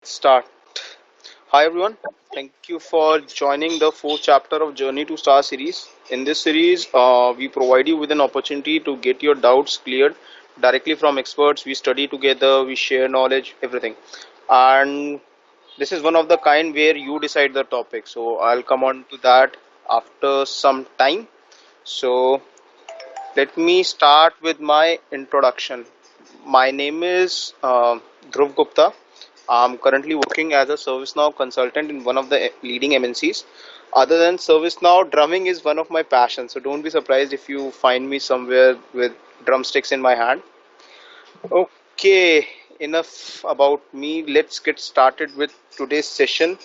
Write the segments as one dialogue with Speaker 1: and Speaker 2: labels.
Speaker 1: Start. Hi everyone. Thank you for joining the fourth chapter of Journey to Star series. In this series, we provide you with an opportunity to get your doubts cleared directly from experts. We study together, we share knowledge, everything. And this is one of the kind where you decide the topic. So I'll come on to that after some time. So let me start with my introduction. My name is Dhruv Gupta. I'm currently working as a ServiceNow consultant in one of the leading MNCs. Other than ServiceNow, drumming is one of my passions. So don't be surprised if you find me somewhere with drumsticks in my hand. Okay, enough about me. Let's get started with today's session.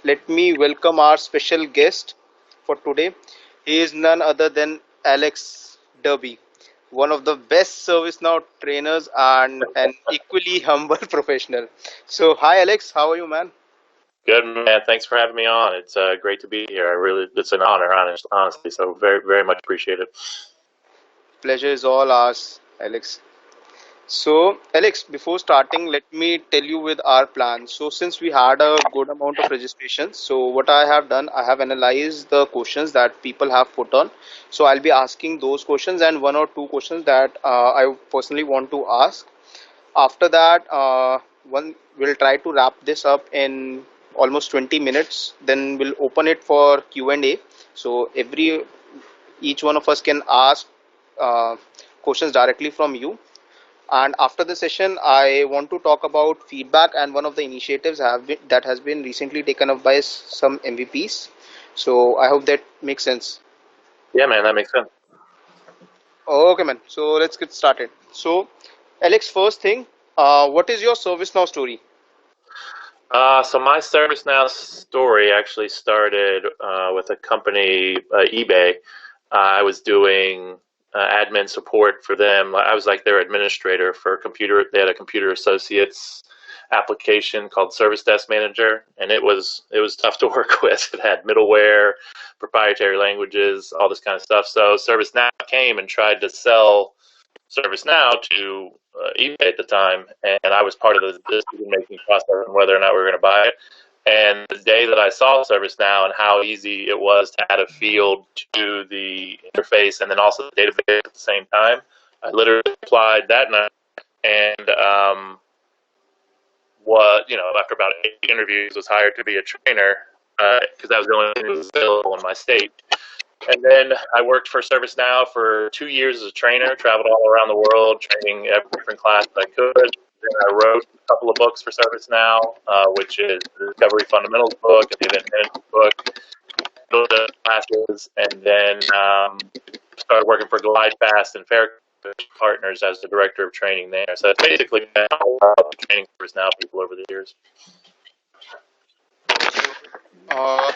Speaker 1: Let me welcome our special guest for today. He is none other than Alex Darby, one of the best ServiceNow trainers and an equally humble professional. So, hi Alex, how are you, man?
Speaker 2: Good, man. Thanks for having me on. It's great to be here. It's an honor, honestly. So very, very much appreciate it.
Speaker 1: Pleasure is all ours, Alex. So, Alex, before starting, let me tell you with our plan. So, since we had a good amount of registrations, so what I have done, I have analyzed the questions that people have put on. So, I'll be asking those questions and one or two questions that I personally want to ask. After that, one will try to wrap this up in almost 20 minutes. Then we'll open it for Q&A. So, each one of us can ask questions directly from you, and after the session, I want to talk about feedback and one of the initiatives that has been recently taken up by some MVPs. So I hope that makes sense.
Speaker 2: Yeah, man, that makes sense.
Speaker 1: Okay, man. So let's get started. So, Alex, first thing, what is your ServiceNow story?
Speaker 2: So my ServiceNow story actually started with a company, eBay. I was doing admin support for them. I was like their administrator for computer. They had a computer associates application called Service Desk Manager, and it was tough to work with. It had middleware, proprietary languages, all this kind of stuff. So ServiceNow came and tried to sell ServiceNow to eBay at the time, and I was part of the decision-making process on whether or not we were going to buy it. And the day that I saw ServiceNow and how easy it was to add a field to the interface and then also the database at the same time, I literally applied that night. And after about 8 interviews, was hired to be a trainer because that was the only thing that was available in my state. And then I worked for ServiceNow for 2 years as a trainer, traveled all around the world, training every different class I could. Then I wrote a couple of books for ServiceNow, which is the Discovery Fundamentals book and the Event Management book, those classes, and then started working for GlideFast and Fair Partners as the director of training there. So it's basically been a lot of training ServiceNow people over the years.
Speaker 1: So, uh,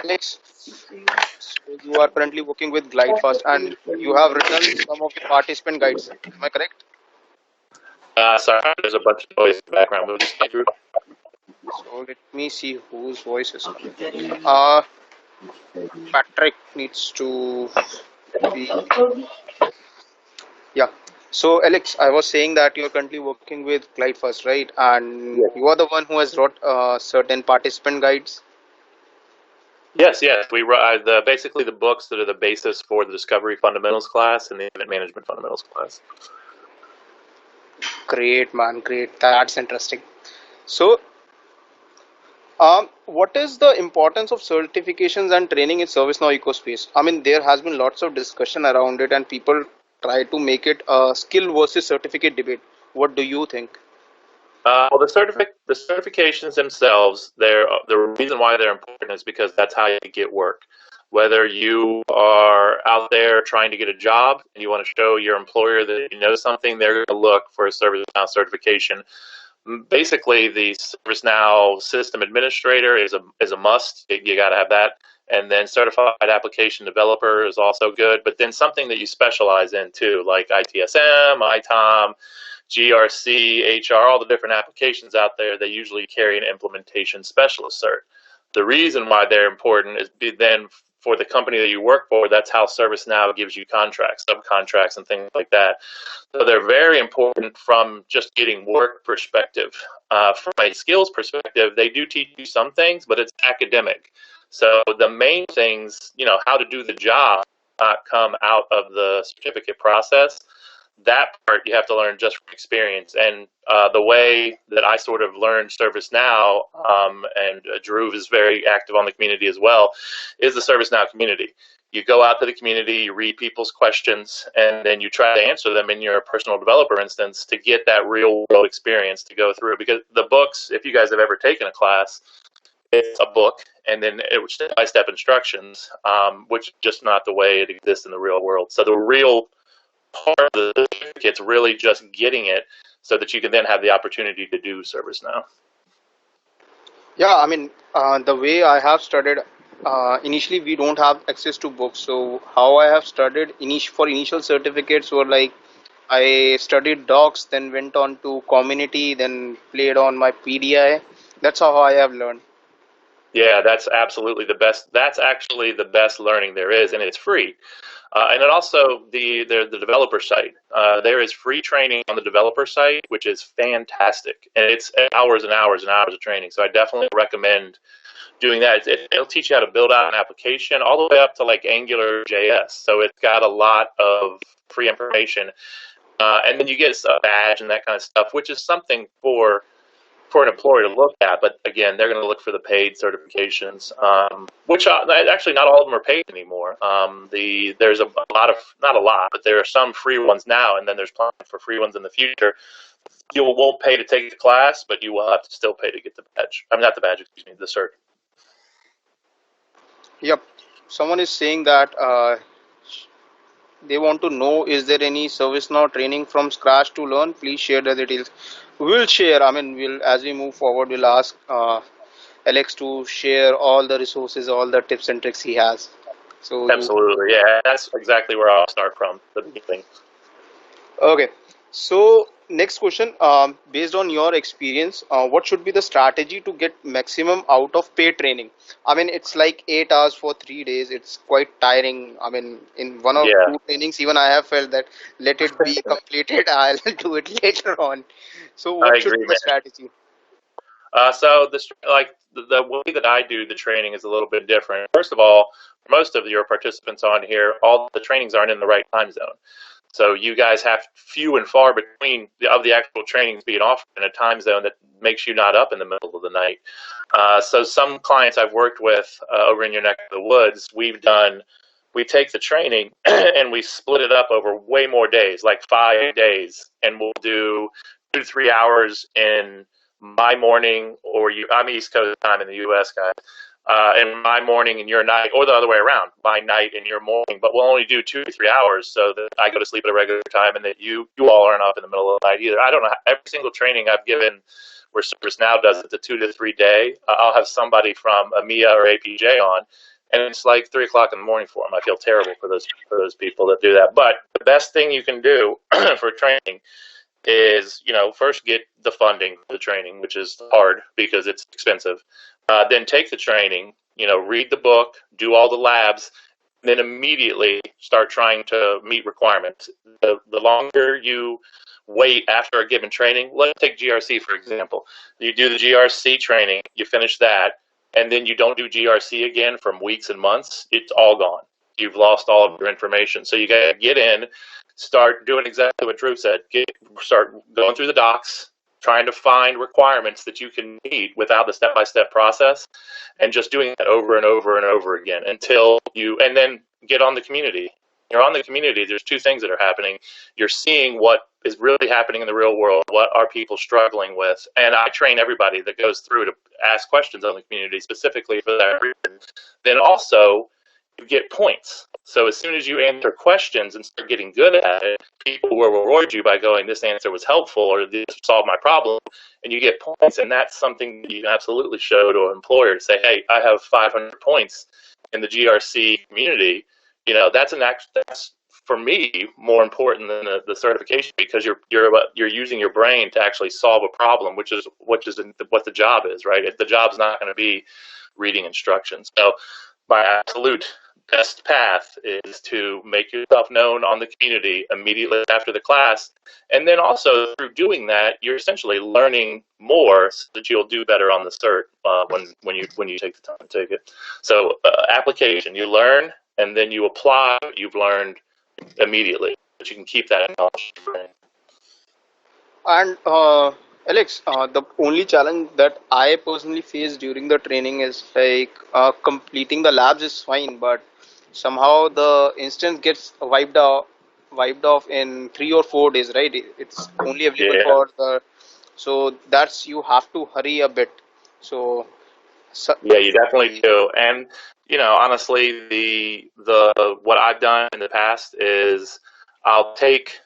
Speaker 1: Alex, so you are currently working with GlideFast and you have written some of the participant guides. Am I correct?
Speaker 2: Sorry, there's a bunch of noise in the background. Will you stay through?
Speaker 1: So let me see whose voice is coming. Uh, Patrick needs to be. Yeah. So, Alex, I was saying that you're currently working with Glide First, right? And
Speaker 2: Yes.
Speaker 1: you are the one who has wrote certain participant guides.
Speaker 2: Yes. We basically the books that are the basis for the Discovery Fundamentals class and the Event Management Fundamentals class.
Speaker 1: Great, man. Great. That's interesting. So, what is the importance of certifications and training in ServiceNow ecospace? I mean, there has been lots of discussion around it, and people try to make it a skill versus certificate debate. What do you think?
Speaker 2: Well, the certifications themselves, the reason why they're important is because that's how you get work. Whether you are out there trying to get a job and you want to show your employer that you know something, they're going to look for a ServiceNow certification. Basically, the ServiceNow system administrator is a must. You got to have that. And then certified application developer is also good. But then something that you specialize in too, like ITSM, ITOM, GRC, HR, all the different applications out there, they usually carry an implementation specialist cert. The reason why they're important is then for the company that you work for, that's how ServiceNow gives you contracts, subcontracts, and things like that. So they're very important from just getting work perspective. From a skills perspective, they do teach you some things, but it's academic. So the main things, how to do the job, come out of the certificate process. That part you have to learn just from experience. And the way that I sort of learned ServiceNow, and Dhruv is very active on the community as well, is the ServiceNow community. You go out to the community, you read people's questions, and then you try to answer them in your personal developer instance to get that real world experience to go through. Because the books, if you guys have ever taken a class, it's a book and then step-by-step instructions, which is just not the way it exists in the real world. So the real part of the certificate's really just getting it so that you can then have the opportunity to do ServiceNow.
Speaker 1: Yeah, I mean, the way I have studied, initially we don't have access to books. So how I have studied for initial certificates were like I studied docs, then went on to community, then played on my PDI. That's how I have learned.
Speaker 2: Yeah, that's absolutely the best. That's actually the best learning there is, and it's free. And it also the developer site. There is free training on the developer site, which is fantastic, and it's hours and hours and hours of training. So I definitely recommend doing that. It'll teach you how to build out an application all the way up to like Angular JS. So it's got a lot of free information, and then you get a badge and that kind of stuff, which is something for an employer to look at. But again, they're going to look for the paid certifications, which actually not all of them are paid anymore. There's a lot of, not a lot, but there are some free ones now, and then there's plenty for free ones in the future. You won't pay to take the class, but you will have to still pay to get the badge. I'm not the badge, excuse me, the cert.
Speaker 1: Yep. Someone is saying that they want to know, is there any ServiceNow training from scratch to learn? Please share the details. We'll share. I mean, we'll as we move forward, we'll ask Alex to share all the resources, all the tips and tricks he has. So you
Speaker 2: Absolutely, yeah, that's exactly where I'll start from, the beginning.
Speaker 1: okay? So next question, based on your experience, what should be the strategy to get maximum out of paid training? I mean, it's like 8 hours for 3 days. It's quite tiring. I mean, in one or
Speaker 2: Yeah,
Speaker 1: two trainings, even I have felt that let it be completed. I'll do it later on. So
Speaker 2: I
Speaker 1: what should
Speaker 2: agree,
Speaker 1: be the
Speaker 2: man.
Speaker 1: strategy?
Speaker 2: So the way that I do the training is a little bit different. First of all, most of your participants on here, all the trainings aren't in the right time zone. So you guys have few and far between of the actual trainings being offered in a time zone that makes you not up in the middle of the night. So some clients I've worked with over in your neck of the woods, we take the training and we split it up over way more days, like 5 days, and we'll do 2 to 3 hours in my morning, or I'm East Coast time in the U.S., guys. In my morning and your night, or the other way around, my night and your morning. But we'll only do 2 to 3 hours so that I go to sleep at a regular time and that you all aren't up in the middle of the night either. I don't know. Every single training I've given where ServiceNow does it, the 2 to 3 day, I'll have somebody from EMEA or APJ on, and it's like 3 o'clock in the morning for them. I feel terrible for those people that do that. But the best thing you can do for training is, first get the funding for the training, which is hard because it's expensive. Then take the training, read the book, do all the labs, then immediately start trying to meet requirements. The longer you wait after a given training, let's take GRC for example. You do the GRC training, you finish that, and then you don't do GRC again from weeks and months, it's all gone. You've lost all of your information. So you got to get in, start doing exactly what Drew said. Start going through the docs, trying to find requirements that you can meet without the step-by-step process, and just doing that over and over and over again and then get on the community. You're on the community, there's two things that are happening. You're seeing what is really happening in the real world, what are people struggling with, and I train everybody that goes through to ask questions on the community specifically for that reason. Then also, you get points. So as soon as you answer questions and start getting good at it, people will reward you by going, this answer was helpful, or this solved my problem, and you get points. And that's something you can absolutely show to an employer to say, hey, I have 500 points in the GRC community. That's for me more important than the certification, because you're using your brain to actually solve a problem, which is what the job is, right? The job's not going to be reading instructions. So my absolute best path is to make yourself known on the community immediately after the class. And then also through doing that, you're essentially learning more so that you'll do better on the cert when you take the time to take it. So application, you learn and then you apply what you've learned immediately, but you can keep that knowledge in your brain.
Speaker 1: And Alex, the only challenge that I personally face during the training is like completing the labs is fine, but somehow the instance gets wiped off in 3 or 4 days, right? It's only available
Speaker 2: Yeah.
Speaker 1: for the, so that's, you have to hurry a bit. So, so
Speaker 2: Yeah, you definitely do. And honestly, the what I've done in the past is I'll take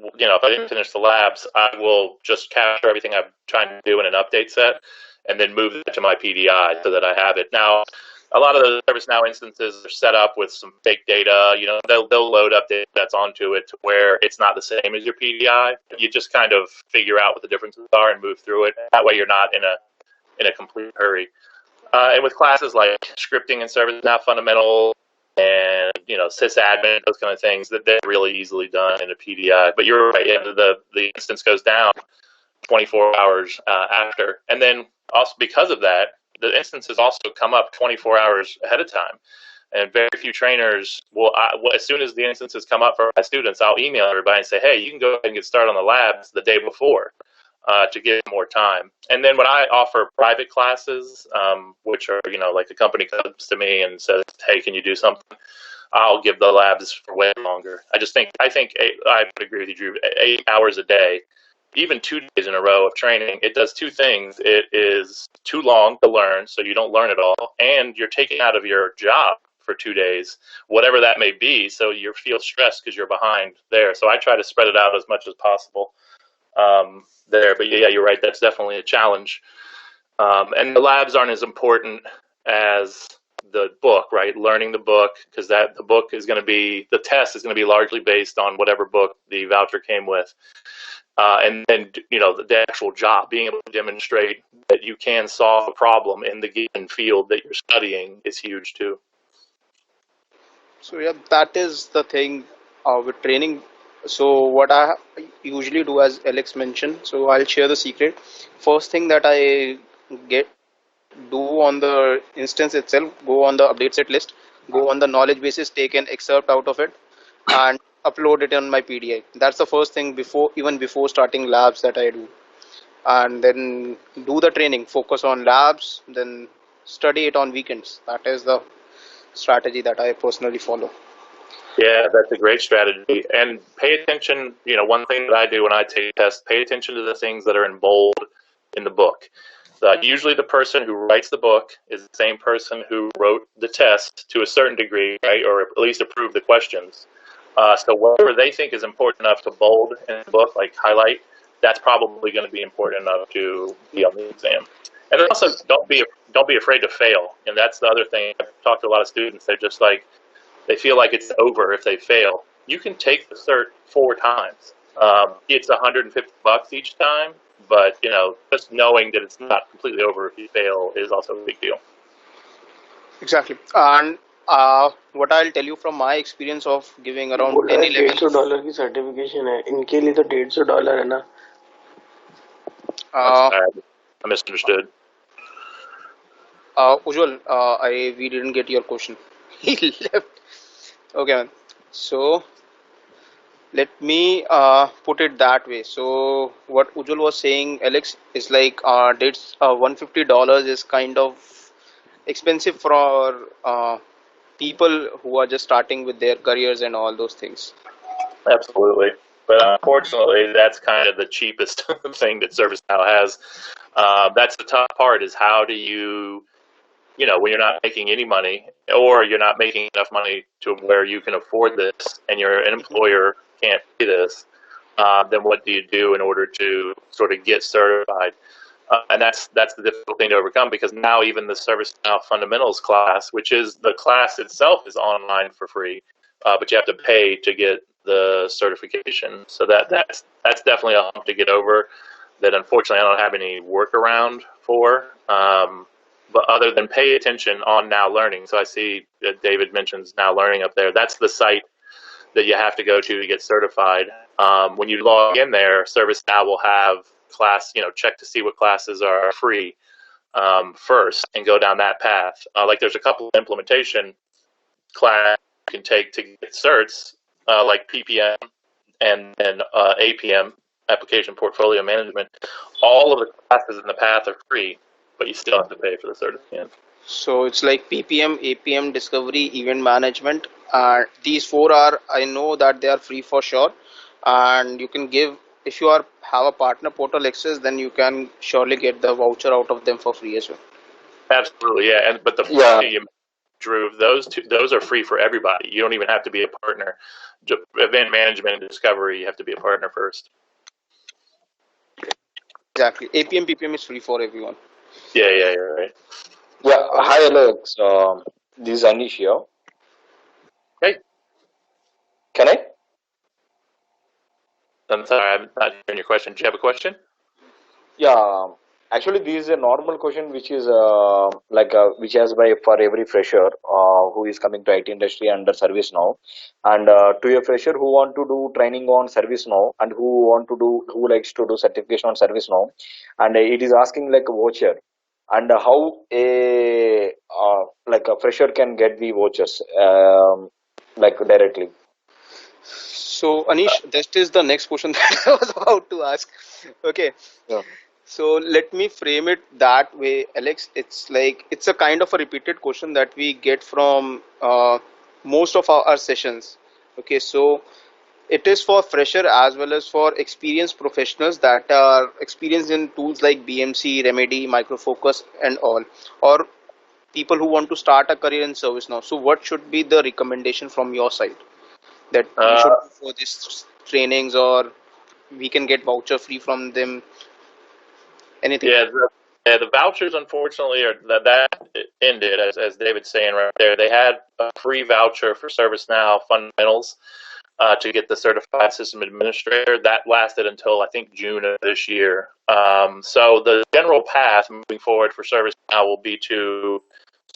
Speaker 2: if I didn't finish the labs, I will just capture everything I'm trying to do in an update set and then move it to my PDI so that I have it. Now, a lot of the ServiceNow instances are set up with some fake data. They'll load update sets onto it to where it's not the same as your PDI. You just kind of figure out what the differences are and move through it. That way, you're not in a complete hurry. And with classes like scripting and ServiceNow fundamental and sysadmin, those kind of things, that they're really easily done in a PDI. But you're right, yeah, the instance goes down 24 hours after, and then also because of that, the instances also come up 24 hours ahead of time. And very few trainers will, as soon as the instances come up for my students, I'll email everybody and say, hey, you can go ahead and get started on the labs the day before to give more time. And then when I offer private classes, which are, like a company comes to me and says, hey, can you do something? I'll give the labs for way longer. I think I would agree with you, Drew, 8 hours a day, even 2 days in a row of training, it does two things. It is too long to learn, so you don't learn it all, and you're taken out of your job for 2 days, whatever that may be, so you feel stressed because you're behind there. So I try to spread it out as much as possible there. But yeah, you're right. That's definitely a challenge. And the labs aren't as important as the book, right? Learning the book, because the test is going to be largely based on whatever book the voucher came with. And then, the actual job, being able to demonstrate that you can solve a problem in the given field that you're studying is huge too.
Speaker 1: So yeah, that is the thing with training. So what I usually do, as Alex mentioned, so I'll share the secret. First thing that I get do on the instance itself, go on the update set list, go on the knowledge basis, take an excerpt out of it, and upload it on my PDI. That's the first thing before starting labs that I do, and then do the training. Focus on labs, then study it on weekends. That is the strategy that I personally follow.
Speaker 2: Yeah, that's a great strategy. And pay attention, one thing that I do when I take tests, pay attention to the things that are in bold in the book. Usually the person who writes the book is the same person who wrote the test to a certain degree, right, or at least approved the questions. So whatever they think is important enough to bold in the book, like highlight, that's probably going to be important enough to be on the exam. And then also don't be afraid to fail. And that's the other thing. I've talked to a lot of students. They're just like, they feel like it's over if they fail. You can take the cert 4 times. It's $150 each time, but just knowing that it's not completely over if you fail is also a big deal.
Speaker 1: Exactly. And what I'll tell you from my experience of giving around
Speaker 3: बोल रहा
Speaker 1: 10
Speaker 3: है
Speaker 1: 11
Speaker 3: $150 की certification है, इनके लिए तो $150 है ना.
Speaker 2: I'm
Speaker 1: uh,
Speaker 2: sorry, I misunderstood.
Speaker 1: Ujjwal, we didn't get your question. He left. Okay, man. So let me put it that way. So what Ujjwal was saying, Alex, is like dates $150 is kind of expensive for people who are just starting with their careers and all those things.
Speaker 2: Absolutely. But unfortunately, that's kind of the cheapest thing that ServiceNow has. That's the tough part is how do you, when you're not making any money or you're not making enough money to where you can afford this and you're an employer can't pay this, then what do you do in order to sort of get certified? And that's the difficult thing to overcome because now even the ServiceNow Fundamentals class, which is the class itself, is online for free, but you have to pay to get the certification. So that's definitely a hump to get over. That unfortunately I don't have any workaround for. but other than pay attention on Now Learning. So I see that David mentions Now Learning up there. That's the site that you have to go to get certified. When you log in there, ServiceNow will have class, check to see what classes are free first and go down that path. Like there's a couple of implementation class you can take to get certs, like PPM and then APM, Application Portfolio Management. All of the classes in the path are free, but you still have to pay for the certificate.
Speaker 1: So it's like PPM, APM, Discovery, Event Management. These four are, I know that they are free for sure, and you can give, if you are have a partner portal access, then you can surely get the voucher out of them for free as well.
Speaker 2: Absolutely, yeah. But the
Speaker 4: Yeah,
Speaker 2: Dhruv, those are free for everybody. You don't even have to be a partner. Event management and discovery, you have to be a partner first.
Speaker 1: Exactly. APM, PPM is free for everyone.
Speaker 2: Yeah, you're right.
Speaker 4: yeah. Hi, Alex. This is Anish here.
Speaker 2: Hey,
Speaker 4: Can I?
Speaker 2: I'm sorry, I'm not hearing your question. Do you have a question?
Speaker 4: Yeah. Actually, this is a normal question, which is which has by for every fresher who is coming to IT industry under service now, and to a fresher who want to do training on service now and who likes to do certification on service now, and it is asking like a voucher, and how a fresher can get the vouchers like directly.
Speaker 1: So Anish, that is the next question that I was about to ask. Okay.
Speaker 4: Yeah.
Speaker 1: So let me frame it that way, Alex. It's like it's a kind of a repeated question that we get from most of our sessions. Okay, so it is for fresher as well as for experienced professionals that are experienced in tools like BMC, Remedy, Microfocus, and all, or people who want to start a career in service now. So, what should be the recommendation from your side that we
Speaker 2: Uh,
Speaker 1: should do for these trainings, or we can get voucher free from them? Anything?
Speaker 2: yeah, the vouchers unfortunately are that ended as David's saying right there. They had a free voucher for ServiceNow fundamentals to get the certified system administrator. That lasted until I think June of this year. So the general path moving forward for ServiceNow will be to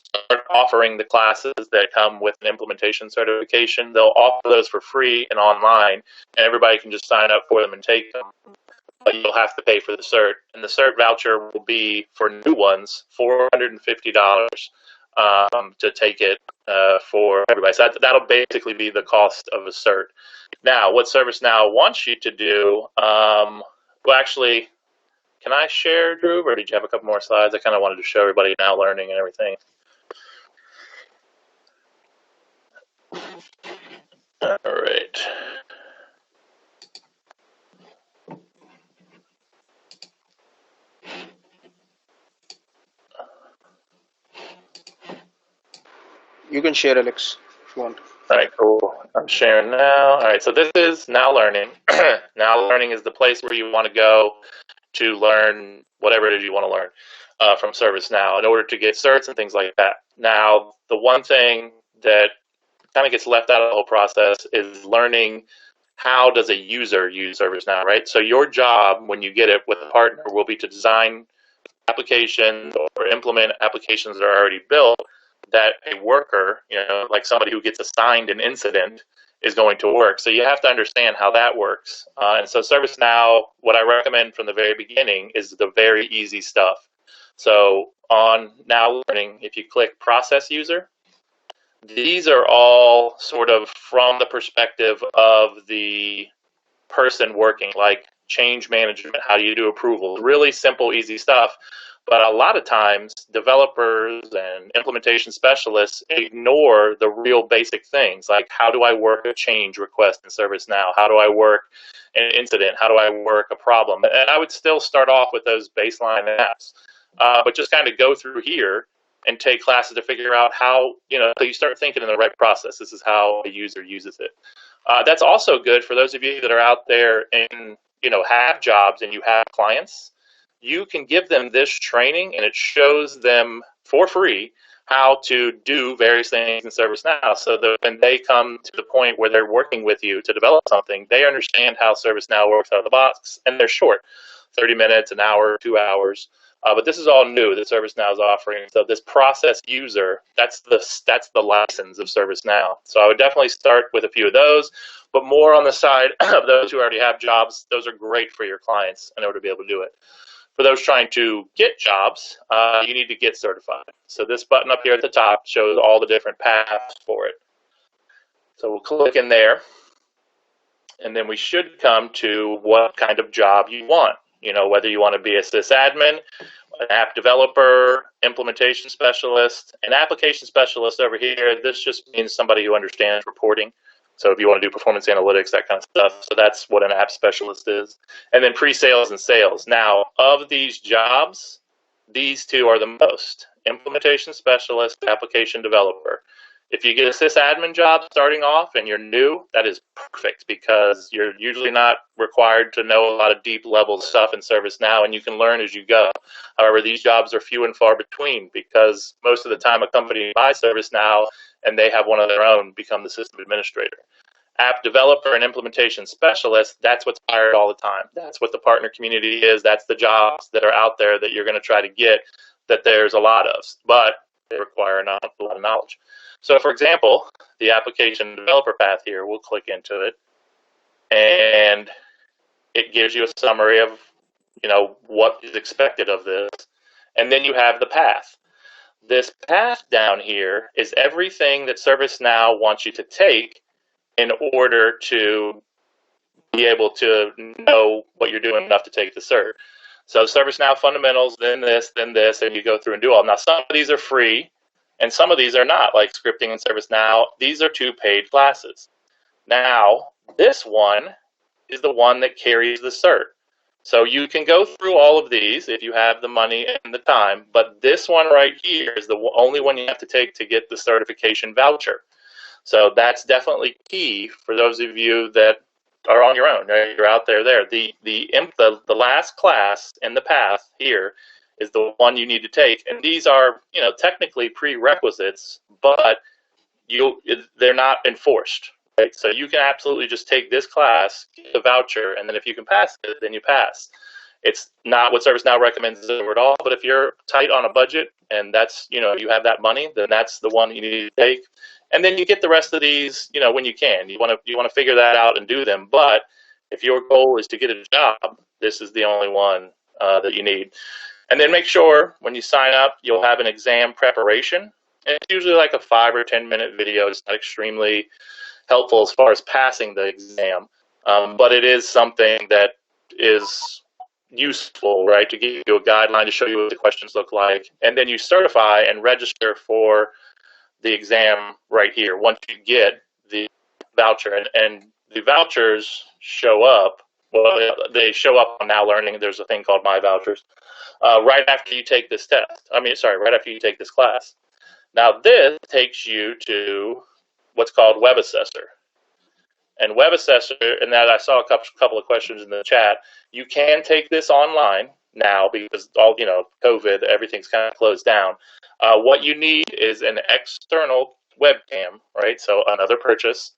Speaker 2: start offering the classes that come with an implementation certification. They'll offer those for free and online, and everybody can just sign up for them and take them. But you'll have to pay for the cert, and the cert voucher will be for new ones $450 to take it for everybody. So that'll basically be the cost of a cert. Now, what ServiceNow wants you to do, well, actually, can I share, Dhruv, or did you have a couple more slides? I kind of wanted to show everybody Now Learning and everything. All right.
Speaker 1: You can share, Alex, if you want.
Speaker 2: All right, cool. I'm sharing now. All right, so this is Now Learning. Now Learning is the place where you want to go to learn whatever it is you want to learn from ServiceNow in order to get certs and things like that. Now, the one thing that kind of gets left out of the whole process is learning how does a user use ServiceNow, right? So your job when you get it with a partner will be to design applications or implement applications that are already built that a worker, like somebody who gets assigned an incident, is going to work. So you have to understand how that works. And so ServiceNow, what I recommend from the very beginning is the very easy stuff. So on Now Learning, if you click Process User, these are all sort of from the perspective of the person working, like change management, how do you do approvals, really simple, easy stuff. But a lot of times, developers and implementation specialists ignore the real basic things, like how do I work a change request in ServiceNow? How do I work an incident? How do I work a problem? And I would still start off with those baseline apps, but just kind of go through here and take classes to figure out how, so you start thinking in the right process. This is how a user uses it. That's also good for those of you that are out there and have jobs and you have clients. You can give them this training, and it shows them for free how to do various things in ServiceNow, so that when they come to the point where they're working with you to develop something, they understand how ServiceNow works out of the box, and they're short, 30 minutes, an hour, 2 hours. But this is all new that ServiceNow is offering. So this process user, that's the license of ServiceNow. So I would definitely start with a few of those, but more on the side of those who already have jobs. Those are great for your clients in order to be able to do it. For those trying to get jobs, you need to get certified. So this button up here at the top shows all the different paths for it. So we'll click in there, and then we should come to what kind of job you want. You know, whether you want to be a sysadmin, an app developer, implementation specialist, an application specialist over here. This just means somebody who understands reporting. So if you want to do performance analytics, that kind of stuff. So that's what an app specialist is. And then pre-sales and sales. Now, of these jobs, these two are the most. Implementation specialist, application developer. If you get a sysadmin job starting off and you're new, that is perfect because you're usually not required to know a lot of deep level stuff in ServiceNow, and you can learn as you go. However, these jobs are few and far between because most of the time a company buys ServiceNow and they have one of their own become the system administrator. App developer and implementation specialist, that's what's hired all the time. That's what the partner community is. That's the jobs that are out there that you're going to try to get that there's a lot of, but they require a lot of knowledge. So for example, the application developer path here, we'll click into it, and it gives you a summary of, you know, what is expected of this. And then you have the path. This path down here is everything that ServiceNow wants you to take in order to be able to know what you're doing enough to take the cert. So ServiceNow fundamentals, then this, and you go through and do all. Now some of these are free, and some of these are not, like scripting and ServiceNow. These are 2 paid classes. Now, this one is the one that carries the cert. So you can go through all of these if you have the money and the time, but this one right here is the only one you have to take to get the certification voucher. So that's definitely key for those of you that are on your own. Right? You're out there. The last class in the path here is the one you need to take, and these are, you know, technically prerequisites, but they're not enforced. Right? So you can absolutely just take this class, get the voucher, and then if you can pass it, then you pass. It's not what ServiceNow recommends at all, but if you're tight on a budget and that's, you know, you have that money, then that's the one you need to take. And then you get the rest of these, you know, when you can. You want to figure that out and do them. But if your goal is to get a job, this is the only one that you need. And then make sure when you sign up, you'll have an exam preparation. And it's usually like a 5 or 10 minute video. It's not extremely helpful as far as passing the exam, but it is something that is useful, right, to give you a guideline to show you what the questions look like. And then you certify and register for the exam right here once you get the voucher. And the vouchers show up, well, they show up on Now Learning. There's a thing called My Vouchers right after you take this test. Right after you take this class. Now this takes you to what's called Web Assessor. And Web Assessor, and that I saw a couple of questions in the chat, you can take this online now because all, you know, COVID, everything's kind of closed down. What you need is an external webcam, right? So another purchase.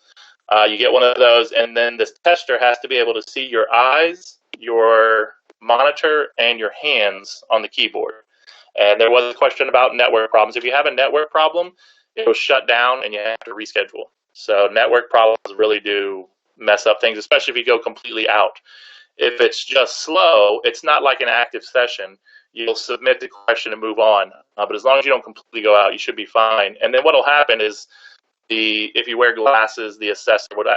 Speaker 2: You get one of those, and then this tester has to be able to see your eyes, your monitor, and your hands on the keyboard. And there was a question about network problems. If you have a network problem, it will shut down and you have to reschedule. So network problems really do mess up things, especially if you go completely out. If it's just slow, it's not like an active session. You'll submit the question and move on. But as long as you don't completely go out, you should be fine. And then what will happen is if you wear glasses, the assessor would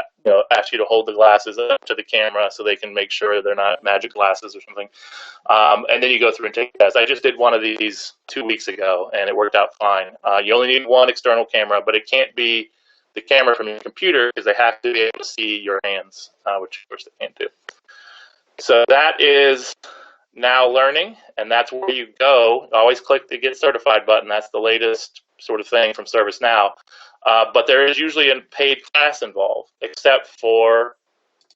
Speaker 2: ask you to hold the glasses up to the camera so they can make sure they're not magic glasses or something. And then you go through and take tests. I just did one of these 2 weeks ago, and it worked out fine. You only need one external camera, but it can't be the camera from your computer because they have to be able to see your hands, which of course they can't do. So that is Now Learning, and that's where you go. Always click the Get Certified button. That's the latest sort of thing from ServiceNow. But there is usually a paid class involved, except for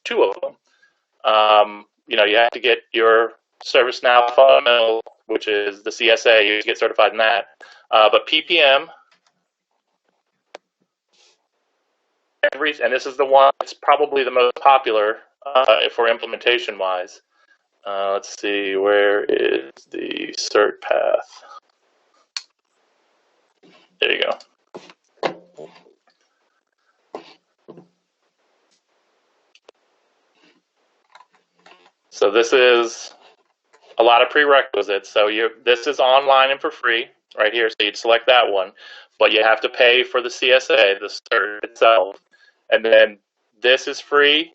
Speaker 2: 2 of them. You have to get your ServiceNow fundamental, which is the CSA. You get certified in that. But PPM, and this is the one that's probably the most popular for implementation-wise. Let's see, where is the cert path? There you go. So this is a lot of prerequisites. So this is online and for free right here. So you'd select that one, but you have to pay for the CSA, the cert itself. And then this is free.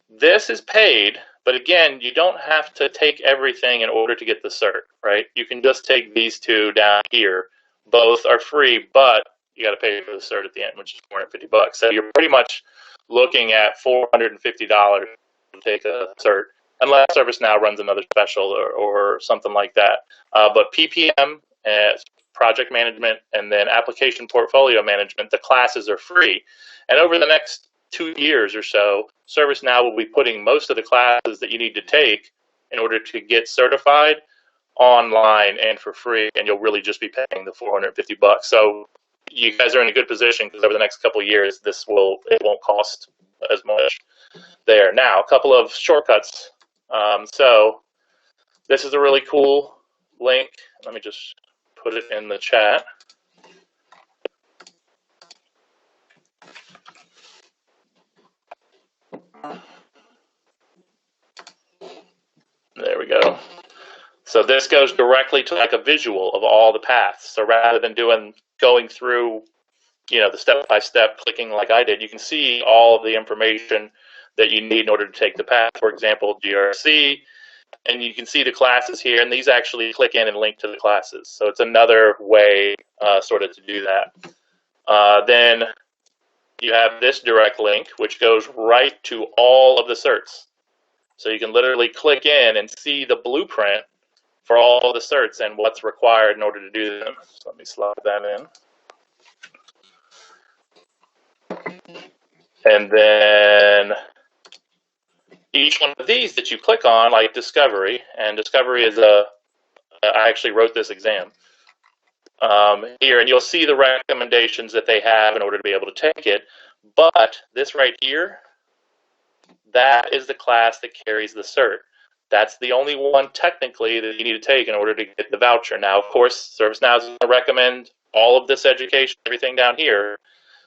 Speaker 2: This is paid, but again, you don't have to take everything in order to get the cert, right? You can just take these two down here. Both are free, but you got to pay for the cert at the end, which is $450. So you're pretty much looking at $450 to take a cert, unless ServiceNow runs another special or something like that. But PPM, project management, and then application portfolio management, the classes are free. And over the next 2 years or so, ServiceNow will be putting most of the classes that you need to take in order to get certified online and for free, and you'll really just be paying the $450. So you guys are in a good position because over the next couple of years, it won't cost as much there. Now, a couple of shortcuts. So this is a really cool link. Let me just put it in the chat. There we go. So this goes directly to like a visual of all the paths. So rather than going through, the step-by-step clicking like I did, you can see all of the information that you need in order to take the path. For example, GRC, and you can see the classes here, and these actually click in and link to the classes. So it's another way sort of to do that. Then you have this direct link, which goes right to all of the certs. So you can literally click in and see the blueprint for all the certs and what's required in order to do them. So let me slide that in. And then each one of these that you click on, like Discovery, and Discovery is I actually wrote this exam here, and you'll see the recommendations that they have in order to be able to take it. But this right here, that is the class that carries the cert. That's the only one technically that you need to take in order to get the voucher. Now, of course, ServiceNow is going to recommend all of this education, everything down here.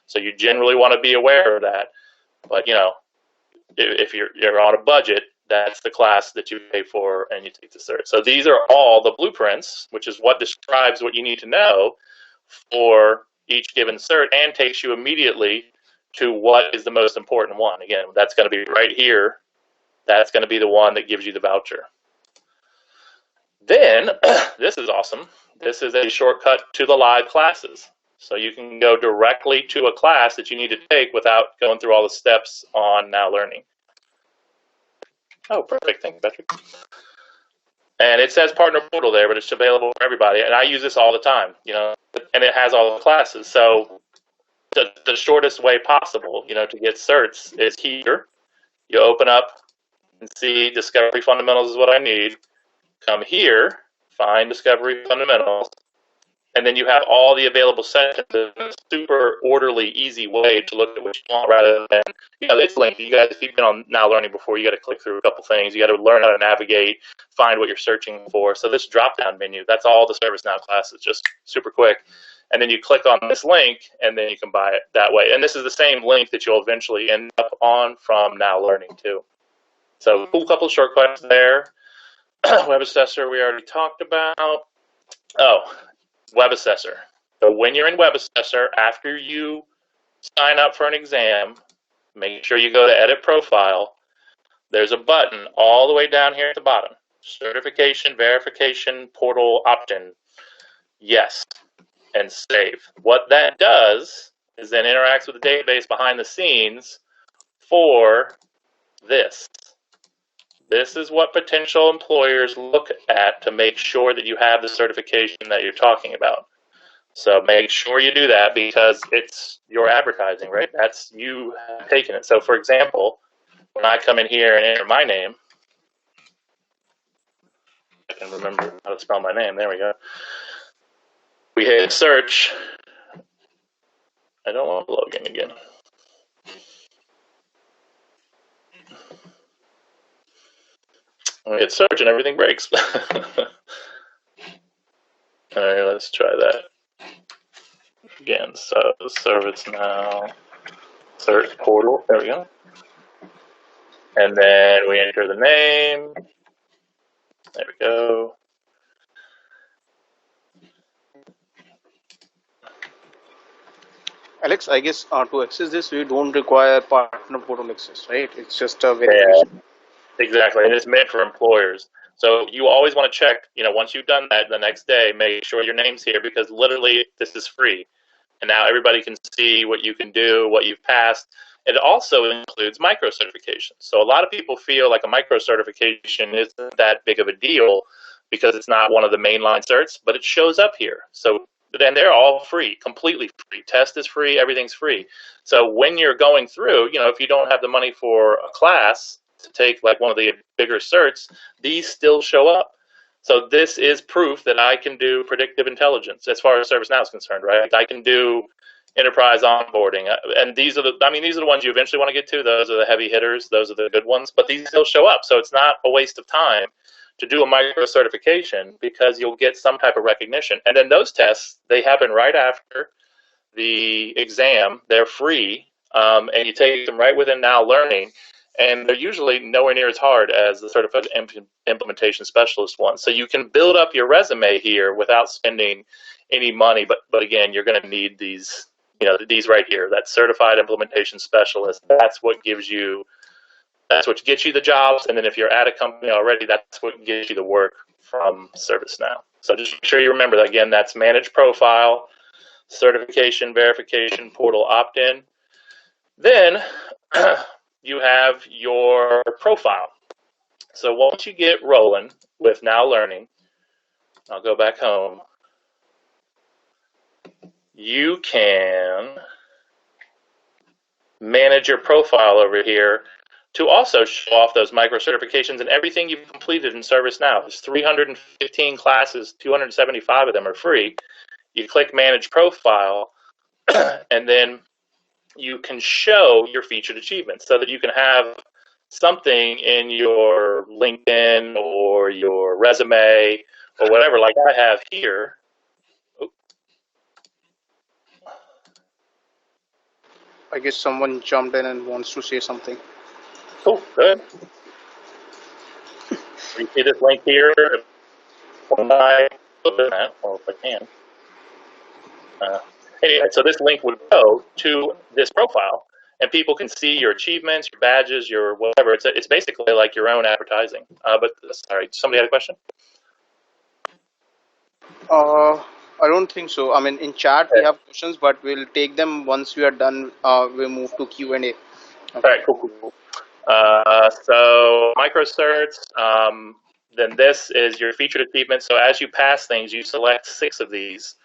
Speaker 2: So you generally want to be aware of that. But, if you're on a budget, that's the class that you pay for and you take the cert. So these are all the blueprints, which is what describes what you need to know for each given cert and takes you immediately to what is the most important one. Again, that's going to be right here. That's going to be the one that gives you the voucher. Then, this is awesome. This is a shortcut to the live classes. So you can go directly to a class that you need to take without going through all the steps on Now Learning. Oh, perfect. Thank you, Patrick. And it says Partner Portal there, but it's available for everybody. And I use this all the time, and it has all the classes. So the shortest way possible, to get certs is here. You open up and see Discovery Fundamentals is what I need. Come here, find Discovery Fundamentals, and then you have all the available sessions in a super orderly, easy way to look at what you want rather than, it's linked. You guys, if you've been on Now Learning before, you got to click through a couple things. You got to learn how to navigate, find what you're searching for. So this drop-down menu, that's all the ServiceNow classes, just super quick. And then you click on this link, and then you can buy it that way. And this is the same link that you'll eventually end up on from Now Learning, too. So cool couple of shortcuts there. Web Assessor we already talked about. Oh, Web Assessor. So when you're in Web Assessor, after you sign up for an exam, make sure you go to Edit Profile. There's a button all the way down here at the bottom. Certification, Verification, Portal, Opt-in. Yes, and save. What that does is then interacts with the database behind the scenes for this. This is what potential employers look at to make sure that you have the certification that you're talking about. So make sure you do that because it's your advertising, right? That's you taking it. So for example, when I come in here and enter my name, I can remember how to spell my name. There we go. We hit search. I don't want to log in again. I hit search and everything breaks. All right, let's try that again. So Servicenow search portal. There we go. And then we enter the name. There we go.
Speaker 1: Alex, I guess to access this, we don't require partner portal access, right? It's just a
Speaker 2: Yeah,
Speaker 1: verification.
Speaker 2: exactly. And it's meant for employers. So you always want to check, once you've done that the next day, make sure your name's here because literally this is free. And now everybody can see what you can do, what you've passed. It also includes micro certification. So a lot of people feel like a micro certification isn't that big of a deal because it's not one of the mainline certs, but it shows up here. So then they're all free, completely free. Test is free, everything's free. So when you're going through, if you don't have the money for a class to take like one of the bigger certs, these still show up. So this is proof that I can do predictive intelligence as far as ServiceNow is concerned, right? I can do enterprise onboarding, and these are the ones you eventually want to get to. Those are the heavy hitters. Those are the good ones. But these still show up, so it's not a waste of time to do a micro certification because you'll get some type of recognition. And then those tests, they happen right after the exam. They're free, and you take them right within Now Learning, and they're usually nowhere near as hard as the certified implementation specialist one. So you can build up your resume here without spending any money. But again, you're going to need these, these right here. That certified implementation specialist. That's what gets you the jobs. And then if you're at a company already, that's what gives you the work from ServiceNow. So just make sure you remember that again. That's manage profile, certification, verification, portal opt-in. Then you have your profile. So once you get rolling with Now Learning, I'll go back home, you can manage your profile over here to also show off those micro certifications and everything you've completed in ServiceNow. There's 315 classes, 275 of them are free. You click Manage Profile, and then you can show your featured achievements so that you can have something in your LinkedIn or your resume or whatever, like I have here.
Speaker 1: I guess someone jumped in and wants to say something.
Speaker 2: Cool, good. You see this link here? When I open that, well, if I can. Anyway, so this link would go to this profile, and people can see your achievements, your badges, your whatever. It's basically like your own advertising. But sorry, somebody had a question?
Speaker 1: I don't think so. I mean, in chat we have questions, but we'll take them once we are done. We move to Q&A. Okay.
Speaker 2: All right, cool. So micro certs, then this is your featured achievement. So as you pass things, you select 6 of these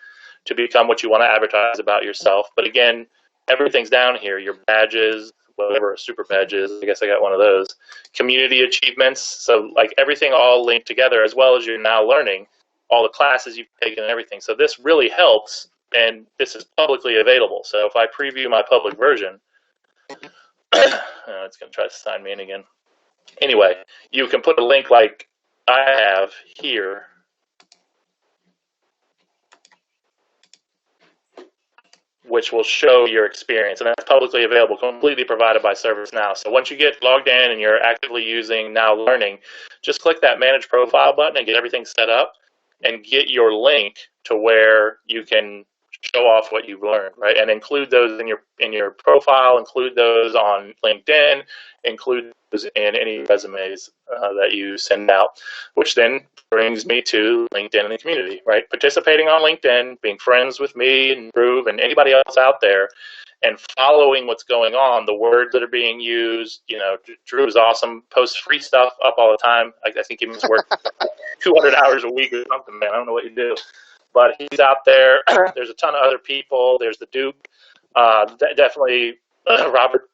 Speaker 2: to become what you want to advertise about yourself. But again, everything's down here. Your badges, whatever super badges, I guess I got one of those. Community achievements, so like everything all linked together, as well as your Now Learning, all the classes you've taken and everything. So this really helps, and this is publicly available. So if I preview my public version, it's going to try to sign me in again. Anyway, you can put a link like I have here, which will show your experience, and that's publicly available, completely provided by ServiceNow. So once you get logged in and you're actively using Now Learning, just click that Manage Profile button and get everything set up, and get your link to where you can show off what you've learned, right? And include those in your profile, include those on LinkedIn, include those in any resumes that you send out, which then brings me to LinkedIn and the community, right? Participating on LinkedIn, being friends with me and Dhruv and anybody else out there, and following what's going on, the words that are being used. Dhruv is awesome, posts free stuff up all the time. I think he must work 200 hours a week or something, man. I don't know what you do. But he's out there. There's a ton of other people. There's the Duke. Definitely Robert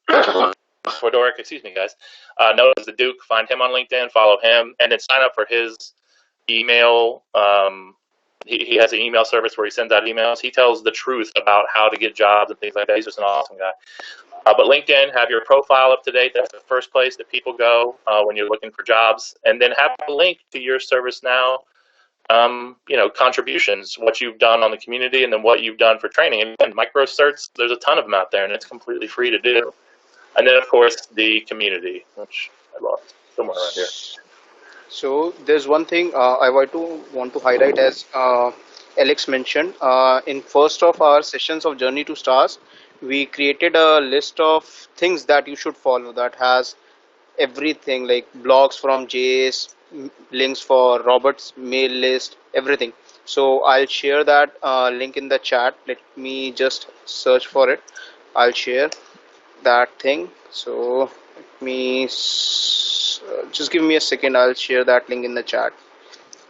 Speaker 2: Fedoric, excuse me, guys. Known as the Duke. Find him on LinkedIn, follow him, and then sign up for his email. He has an email service where he sends out emails. He tells the truth about how to get jobs and things like that. He's just an awesome guy. But LinkedIn, have your profile up to date. That's the first place that people go when you're looking for jobs. And then have a link to your ServiceNow, contributions, what you've done on the community, and then what you've done for training. And micro certs, there's a ton of them out there, and it's completely free to do. And then, of course, the community, which I lost somewhere around here.
Speaker 1: So there's one thing I want to highlight, as Alex mentioned in first of our sessions of Journey to Stars. We created a list of things that you should follow that has everything like blogs from Jace, links for Robert's mail list, everything. So I'll share that link in the chat. Let me just search for it. I'll share that thing. So let me just give me a second. I'll share that link in the chat.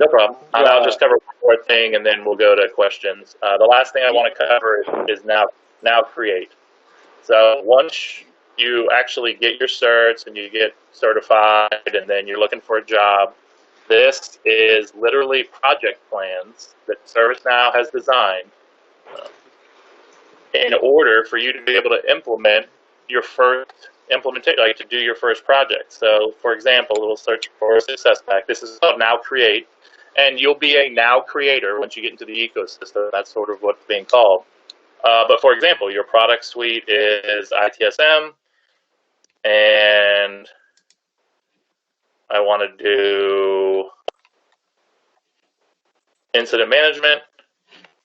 Speaker 2: No problem. And
Speaker 4: Yeah,
Speaker 2: I'll just cover one more thing, and then we'll go to questions. The last thing I want to cover is now create. So once you actually get your certs and you get certified, and then you're looking for a job, this is literally project plans that ServiceNow has designed in order for you to be able to implement your first implementation, like to do your first project. So, for example, we'll search for a success pack. This is called Now Create, and you'll be a Now Creator once you get into the ecosystem. That's sort of what's being called. But for example, your product suite is ITSM, and I want to do incident management.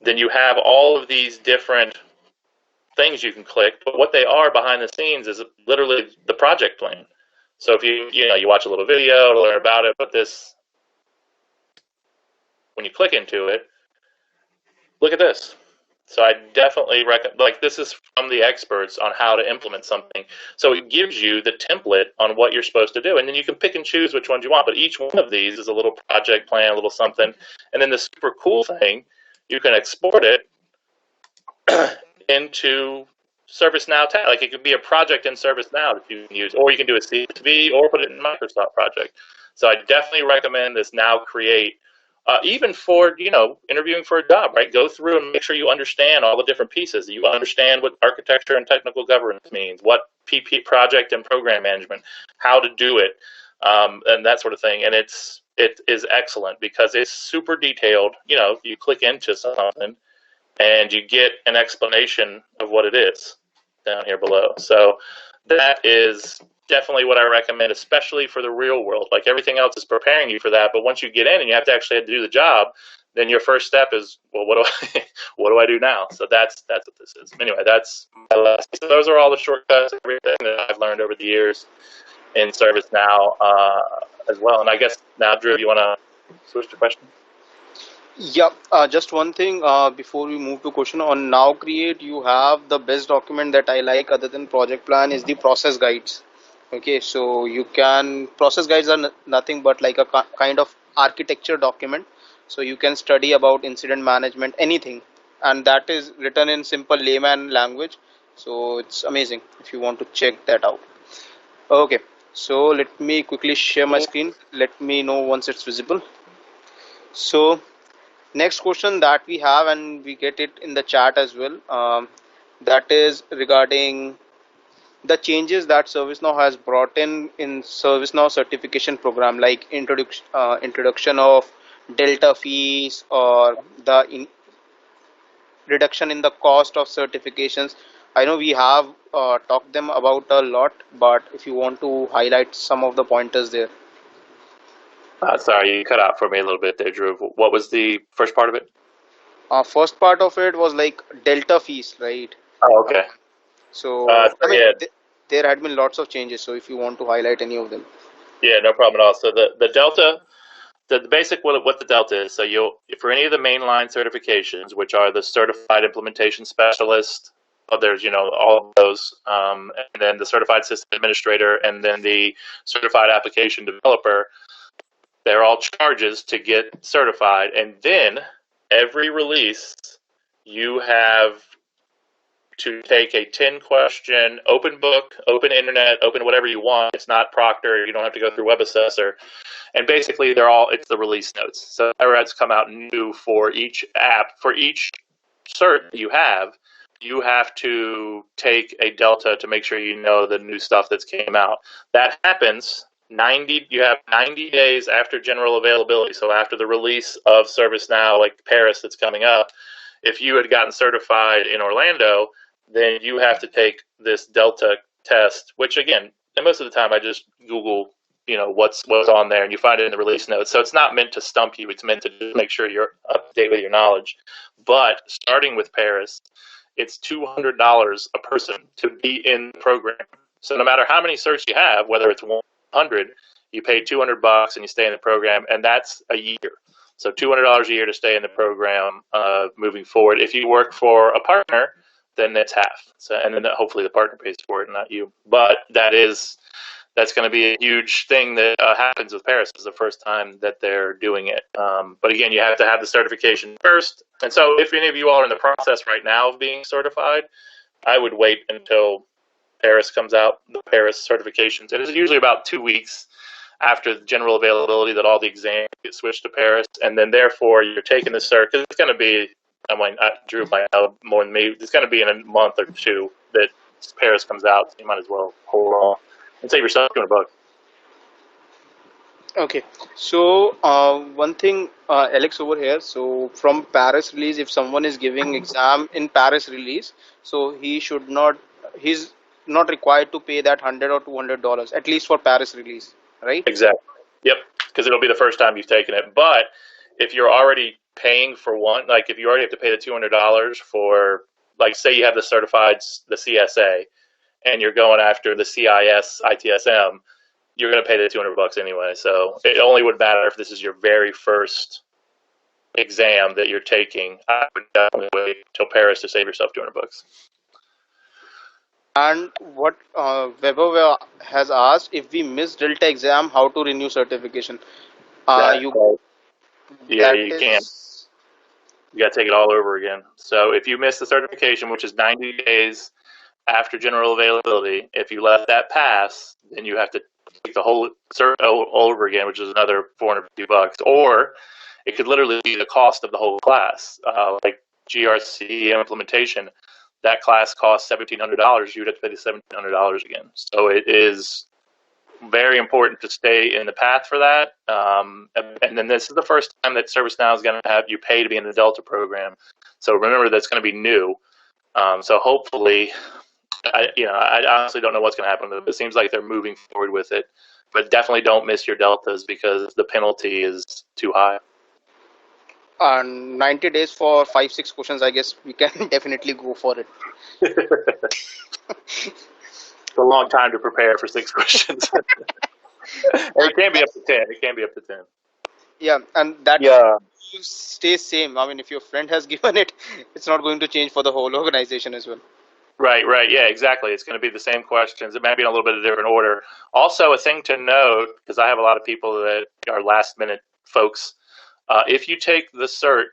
Speaker 2: Then you have all of these different things you can click, but what they are behind the scenes is literally the project plan. So if you watch a little video to learn about it, but when you click into it, look at this. So I definitely recommend, like, this is from the experts on how to implement something. So it gives you the template on what you're supposed to do, and then you can pick and choose which ones you want. But each one of these is a little project plan, a little something, and then the super cool thing, you can export it into ServiceNow tag. Like, it could be a project in ServiceNow that you can use, or you can do a CSV or put it in Microsoft project. So I definitely recommend this Now Create, even for interviewing for a job. Right, go through and make sure you understand all the different pieces. You understand what architecture and technical governance means, what PP project and program management, how to do it, and that sort of thing. And it is excellent because it's super detailed. You click into something and you get an explanation of what it is down here below. So that is definitely what I recommend, especially for the real world. Like, everything else is preparing you for that, but once you get in and you have to actually do the job, then your first step is, well, what do I do now? So that's what this is. Anyway, that's my last. So those are all the shortcuts, everything that I've learned over the years in ServiceNow as well. And I guess now, Drew, you want to switch to questions?
Speaker 1: Yep. Just one thing before we move to question on Now Create, you have the best document that I like other than project plan is the process guides. Okay, so you can process guides are nothing but like a kind of architecture document. So you can study about incident management, anything, and that is written in simple layman language. So it's amazing if you want to check that out. Okay, so let me quickly share my screen. Let me know once it's visible. So next question that we have, and we get it in the chat as well, that is regarding the changes that ServiceNow has brought in ServiceNow certification program, like introduction of delta fees, or the reduction in the cost of certifications. I know we have talked them about a lot, but if you want to highlight some of the pointers there.
Speaker 2: Sorry, you cut out for me a little bit there, Drew. What was the first part of it?
Speaker 1: First part of it was like delta fees, right?
Speaker 2: Oh, okay.
Speaker 1: So, I mean,
Speaker 2: Yeah,
Speaker 1: there had been lots of changes. So, if you want to highlight any of them.
Speaker 2: yeah, no problem at all. So the Delta, the basic what the Delta is. So for any of the mainline certifications, which are the Certified Implementation Specialist, there's all of those, and then the Certified System Administrator, and then the Certified Application Developer. They're all charges to get certified, and then every release you have to take a 10-question open book, open internet, open whatever you want. It's not Proctor. You don't have to go through WebAssessor. And basically, it's the release notes. So IRADs come out new for each app, for each cert that you have. you have to take a delta to make sure you know the new stuff that's came out. That happens 90. You have 90 days after general availability. So after the release of ServiceNow, like Paris, that's coming up. If you had gotten certified in Orlando, then you have to take this delta test. Which again, and most of the time, I just Google, what's on there, and you find it in the release notes. So it's not meant to stump you. It's meant to just make sure you're up to date with your knowledge. But starting with Paris, it's $200 a person to be in the program. So no matter how many certs you have, whether it's 100, you pay $200 and you stay in the program, and that's a year. So $200 a year to stay in the program moving forward. If you work for a partner, then that's half. So, and then hopefully the partner pays for it, not you. But that's going to be a huge thing that happens with Paris. It's the first time that they're doing it. But again, you have to have the certification first. And so if any of you all are in the process right now of being certified, I would wait until Paris comes out, the Paris certifications. It is usually about 2 weeks after the general availability that all the exams get switched to Paris. And then therefore you're taking the cert, because it's going to be, Drew might know more than me, it's going to be in a month or two that Paris comes out. So you might as well hold on and save yourself $200.
Speaker 1: Okay, so one thing, Alex over here. So from Paris release, if someone is giving exam in Paris release, so he's not required to pay that $100 or $200 at least for Paris release, right?
Speaker 2: Exactly. Yep. Because it'll be the first time you've taken it. But if you're already paying for one, like if you already have to pay the $200 for, like, say you have the CSA, and you're going after the CIS ITSM, you're going to pay the $200 anyway. So it only would matter if this is your very first exam that you're taking. I would definitely wait till Paris to save yourself $200.
Speaker 1: And what Weber has asked, if we miss Delta exam, how to renew certification?
Speaker 2: That,
Speaker 1: You
Speaker 2: yeah,
Speaker 1: that
Speaker 2: you can't.
Speaker 1: is
Speaker 2: You got to take it all over again. So if you miss the certification, which is 90 days after general availability, if you let that pass, then you have to take the whole cert all over again, which is another $450. Or it could literally be the cost of the whole class, like GRC implementation. That class costs $1,700. You'd have to pay the $1,700 again. So it is very important to stay in the path for that. And then this is the first time that ServiceNow is going to have you pay to be in the Delta program. So remember, that's going to be new. So hopefully, I honestly don't know what's going to happen. It seems like they're moving forward with it, but definitely don't miss your deltas because the penalty is too high.
Speaker 1: 90 days for 5-6 questions. I guess we can definitely go for it.
Speaker 2: It's a long time to prepare for 6 questions. It can be up to 10. It can be up to 10.
Speaker 1: Yeah, and that
Speaker 4: Yeah,
Speaker 1: stays same. I mean, if your friend has given it, it's not going to change for the whole organization as well.
Speaker 2: Right. Yeah, exactly. It's going to be the same questions. It might be in a little bit of different order. Also, a thing to note, because I have a lot of people that are last minute folks, if you take the cert,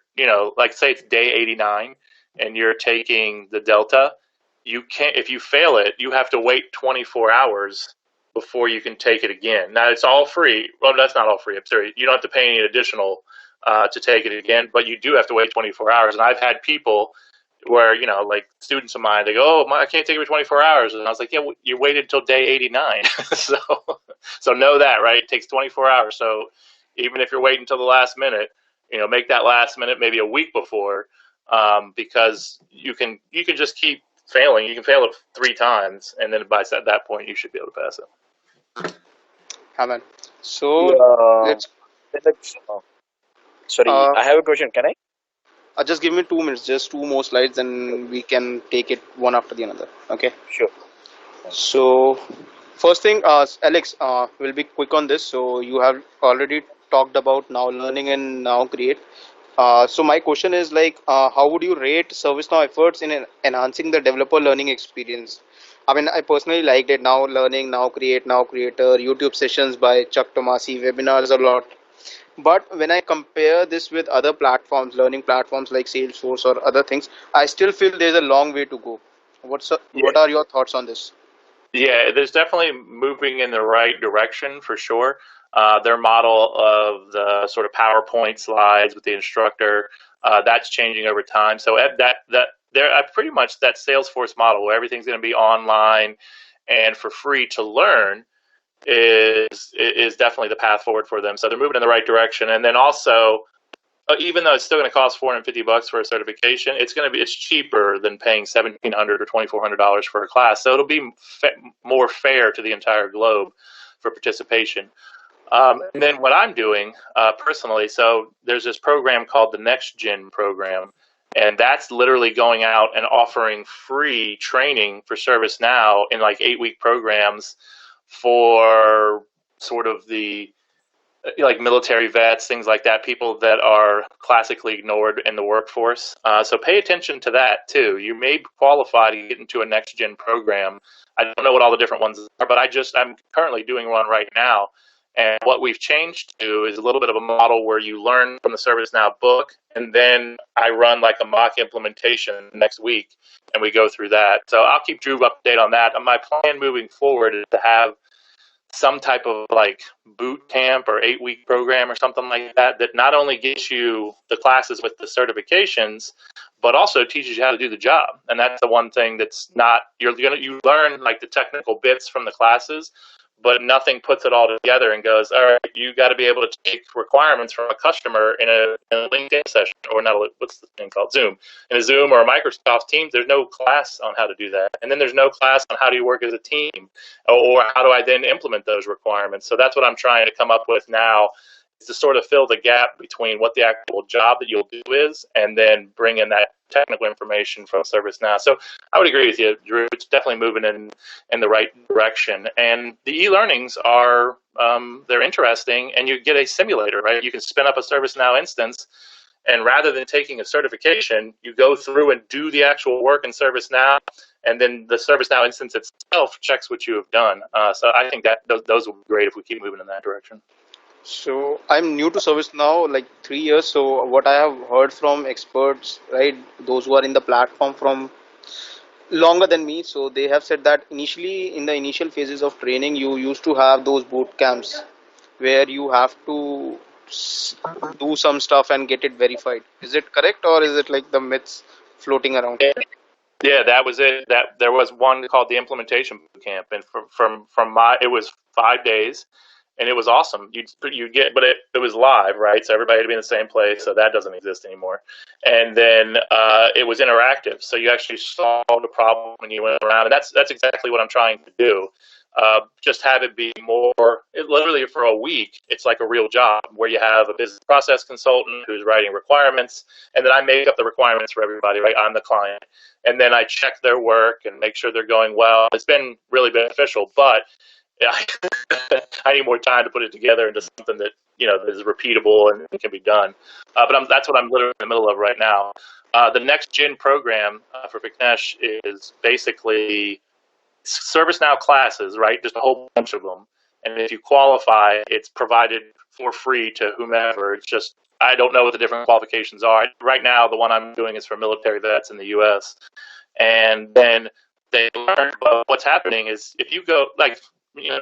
Speaker 2: like say it's day 89 and you're taking the Delta, you can't, if you fail it, you have to wait 24 hours before you can take it again. Now, it's all free. Well, that's not all free. I'm sorry. You don't have to pay any additional to take it again, but you do have to wait 24 hours. And I've had people where, like students of mine, they go, oh, I can't take it for 24 hours. And I was like, yeah, you waited till day 89. So know that, right? It takes 24 hours. So even if you're waiting until the last minute, make that last minute maybe a week before, because you can just keep failing. You can fail it 3 times, and then by that point, you should be able to pass it.
Speaker 1: Amen. So
Speaker 4: yeah.
Speaker 1: let's
Speaker 4: Sorry,
Speaker 1: uh,
Speaker 4: I have a question. Can I?
Speaker 1: just give me 2 minutes, just 2 more slides, and we can take it one after the another. Okay.
Speaker 4: Sure.
Speaker 1: So first thing, Alex, we'll be quick on this. So you have already talked about now learning and now create. So my question is like, how would you rate ServiceNow efforts in enhancing the developer learning experience? I mean, I personally liked it. Now learning, now create, now creator, YouTube sessions by Chuck Tomasi, webinars a lot. But when I compare this with other platforms, learning platforms like Salesforce or other things, I still feel there's a long way to go. What are your thoughts on this?
Speaker 2: Yeah, there's definitely moving in the right direction for sure. Their model of the sort of PowerPoint slides with the instructor, that's changing over time. So that pretty much that Salesforce model where everything's going to be online and for free to learn is definitely the path forward for them. So they're moving in the right direction. And then also, even though it's still going to cost $450 for a certification, it's cheaper than paying $1,700 or $2,400 for a class. So it'll be more fair to the entire globe for participation. And then what I'm doing personally, so there's this program called the Next Gen program, and that's literally going out and offering free training for ServiceNow in like 8-week programs for sort of the like military vets, things like that, people that are classically ignored in the workforce. So pay attention to that too. You may qualify to get into a next gen program. I don't know what all the different ones are, but I'm currently doing one right now. And what we've changed to is a little bit of a model where you learn from the ServiceNow book, and then I run like a mock implementation next week, and we go through that. So I'll keep Drew update on that. And my plan moving forward is to have some type of like boot camp or 8-week program or something like that not only gets you the classes with the certifications, but also teaches you how to do the job. And that's the one thing that's not, you learn like the technical bits from the classes, but nothing puts it all together and goes, all right, you got to be able to take requirements from a customer in a LinkedIn session, or not, what's the thing called, Zoom. In a Zoom or a Microsoft Teams, there's no class on how to do that. And then there's no class on how do you work as a team, or how do I then implement those requirements. So that's what I'm trying to come up with now, is to sort of fill the gap between what the actual job that you'll do is, and then bring in that technical information from ServiceNow. So I would agree with you, Drew. It's definitely moving in the right direction. And the e-learnings are, they're interesting, and you get a simulator, right? You can spin up a ServiceNow instance, and rather than taking a certification, you go through and do the actual work in ServiceNow, and then the ServiceNow instance itself checks what you have done. So I think that those will be great if we keep moving in that direction.
Speaker 1: So I'm new to ServiceNow, like 3 years. So what I have heard from experts, right, those who are in the platform from longer than me, so they have said that initially in the initial phases of training, you used to have those boot camps where you have to do some stuff and get it verified. Is it correct, or is it like the myths floating around?
Speaker 2: Yeah, that was it. That there was one called the implementation boot camp, and it was 5 days, and it was awesome. You get, but it was live, right? So everybody had to be in the same place. So that doesn't exist anymore. And then it was interactive, so you actually solved a problem and you went around, and that's exactly what I'm trying to do. Just have it be literally for a week, it's like a real job where you have a business process consultant who's writing requirements, and then I make up the requirements for everybody, right? I'm the client. And then I check their work and make sure they're going well. It's been really beneficial, but yeah, I need more time to put it together into something that, that is repeatable and can be done. But that's what I'm literally in the middle of right now. The Next Gen program for Viknesh is basically ServiceNow classes, right? Just a whole bunch of them. And if you qualify, it's provided for free to whomever. It's just, I don't know what the different qualifications are. Right now, the one I'm doing is for military vets in the U.S. And then they learn, but what's happening is if you go, like,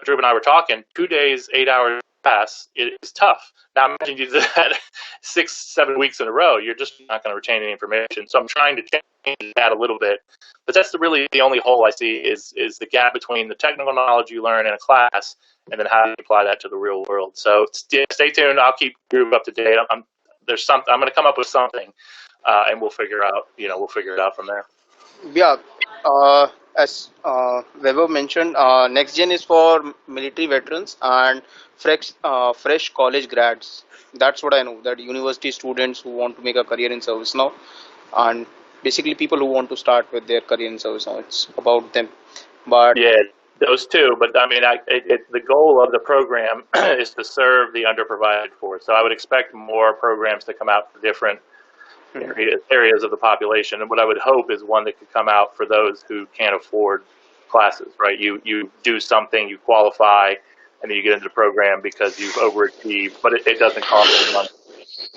Speaker 2: Drew and I were talking, 2 days, 8 hours class is tough. Now imagine you do that 6-7 weeks in a row. You're just not going to retain any information. So I'm trying to change that a little bit. But that's really the only hole I see is the gap between the technical knowledge you learn in a class and then how you apply that to the real world. So stay tuned. I'll keep Drew up to date. I'm going to come up with something, and we'll figure it out from there.
Speaker 1: Yeah, as Weber mentioned, next gen is for military veterans and fresh college grads. That's what I know. That university students who want to make a career in service now, and basically people who want to start with their career in service now. It's about them. But
Speaker 2: Yeah, those two. But I mean, the goal of the program is to serve the underprovided for. So I would expect more programs to come out for different areas of the population. And what I would hope is one that could come out for those who can't afford classes, right? You do something, you qualify, and then you get into the program because you've overachieved, but it doesn't cost any money.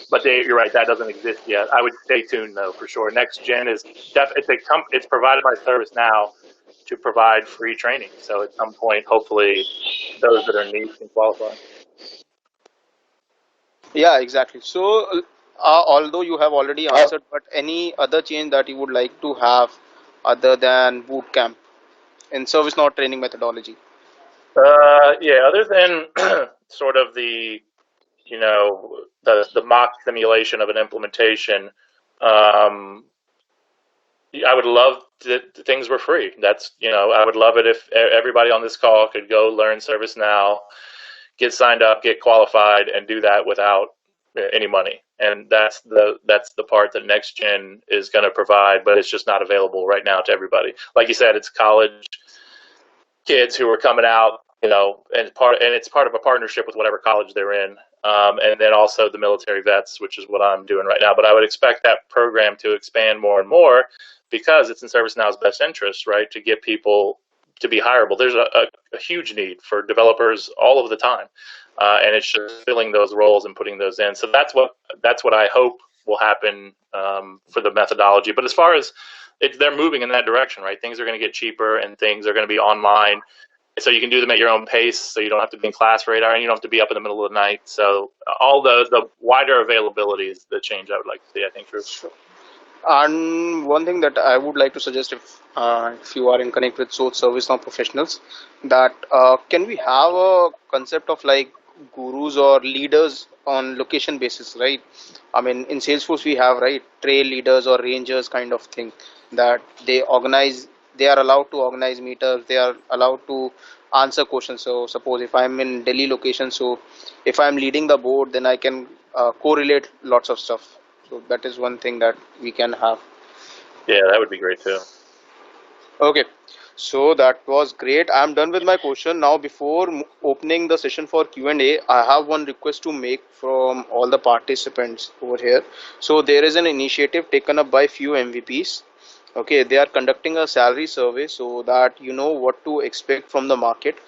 Speaker 2: But you're right, that doesn't exist yet. I would stay tuned though, for sure. Next Gen is it's provided by ServiceNow to provide free training. So at some point, hopefully, those that are in need can qualify.
Speaker 1: yeah, exactly. So Although you have already answered, but any other change that you would like to have other than boot camp in service not training methodology?
Speaker 2: Yeah, other than sort of the the mock simulation of an implementation, I would love that things were free. That's I would love it if everybody on this call could go learn ServiceNow, get signed up, get qualified, and do that without any money. And that's the part that next gen is going to provide, but it's just not available right now to everybody. Like you said, it's college kids who are coming out, and it's part of a partnership with whatever college they're in, and then also the military vets, which is what I'm doing right now. But I would expect that program to expand more and more because it's in ServiceNow's best interest, right, to get people to be hireable. There's a huge need for developers all of the time, and it's just filling those roles and putting those in. So that's what I hope will happen for the methodology. But as far as they're moving in that direction, right? Things are going to get cheaper and things are going to be online. So you can do them at your own pace. So you don't have to be in class radar and you don't have to be up in the middle of the night. So all the wider availability is the change I would like to see, I think, Drew.
Speaker 1: And one thing that I would like to suggest, if you are in connect with so ServiceNow professionals, that can we have a concept of like gurus or leaders on location basis, right? I mean, in Salesforce we have, right, trail leaders or rangers kind of thing, that they are allowed to organize meetups, they are allowed to answer questions. So suppose if I'm in Delhi location, so if I'm leading the board, then I can correlate lots of stuff. So that is one thing that we can have.
Speaker 2: Yeah, that would be great too.
Speaker 1: Okay, so that was great. I'm done with my question. Now, before opening the session for Q&A, I have one request to make from all the participants over here. So there is an initiative taken up by few MVPs. Okay, they are conducting a salary survey so that you know what to expect from the market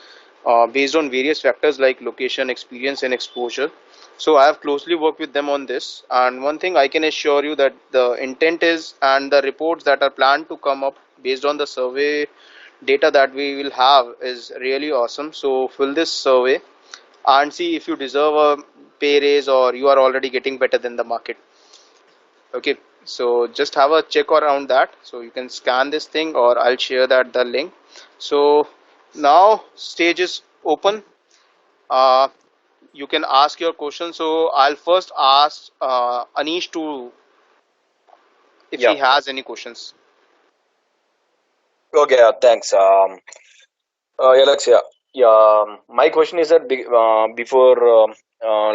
Speaker 1: based on various factors like location, experience, and exposure. So I have closely worked with them on this, and one thing I can assure you that the intent is, and the reports that are planned to come up based on the survey data that we will have is really awesome. So fill this survey and see if you deserve a pay raise or you are already getting better than the market. Okay, so just have a check around that. So you can scan this thing or I'll share that the link. So now stage is open. Uh, you can ask your question. So I'll first ask Anish to if
Speaker 4: Yeah.
Speaker 1: he has any questions.
Speaker 4: Okay. Thanks. Alex, yeah. Yeah. My question is that before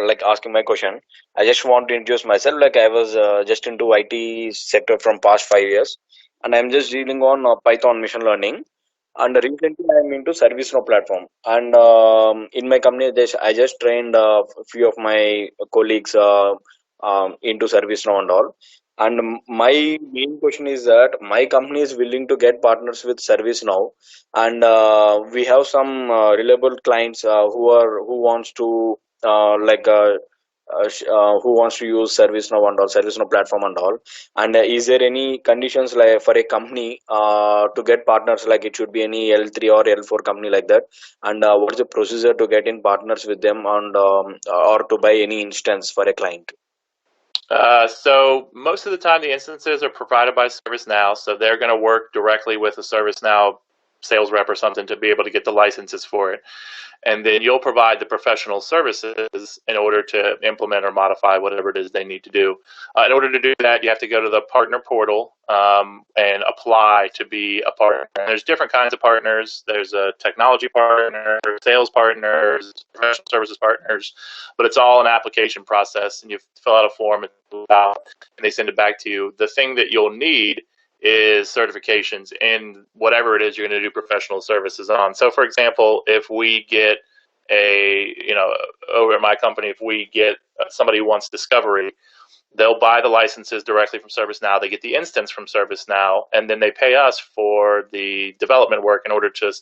Speaker 4: like asking my question, I just want to introduce myself. Like I was just into IT sector from past 5 years, and I'm just dealing on Python machine learning. And recently, I'm into ServiceNow platform. And in my company, I just trained a few of my colleagues into ServiceNow and all. And my main question is that my company is willing to get partners with ServiceNow, and we have some reliable clients who wants to who wants to use ServiceNow and all ServiceNow platform and all. And is there any conditions like for a company to get partners, like it should be any L3 or L4 company like that? And what is the procedure to get in partners with them, and or to buy any instance for a client?
Speaker 2: So most of the time, the instances are provided by ServiceNow, so they're going to work directly with a ServiceNow sales rep or something to be able to get the licenses for it. And then you'll provide the professional services in order to implement or modify whatever it is they need to do. In order to do that, you have to go to the partner portal and apply to be a partner. And there's different kinds of partners. There's a technology partner, sales partners, professional services partners, but it's all an application process, and you fill out a form and they send it back to you. The thing that you'll need is certifications in whatever it is you're going to do professional services on. So, for example, if we get over at my company, if we get somebody who wants discovery, they'll buy the licenses directly from ServiceNow. They get the instance from ServiceNow, and then they pay us for the development work in order to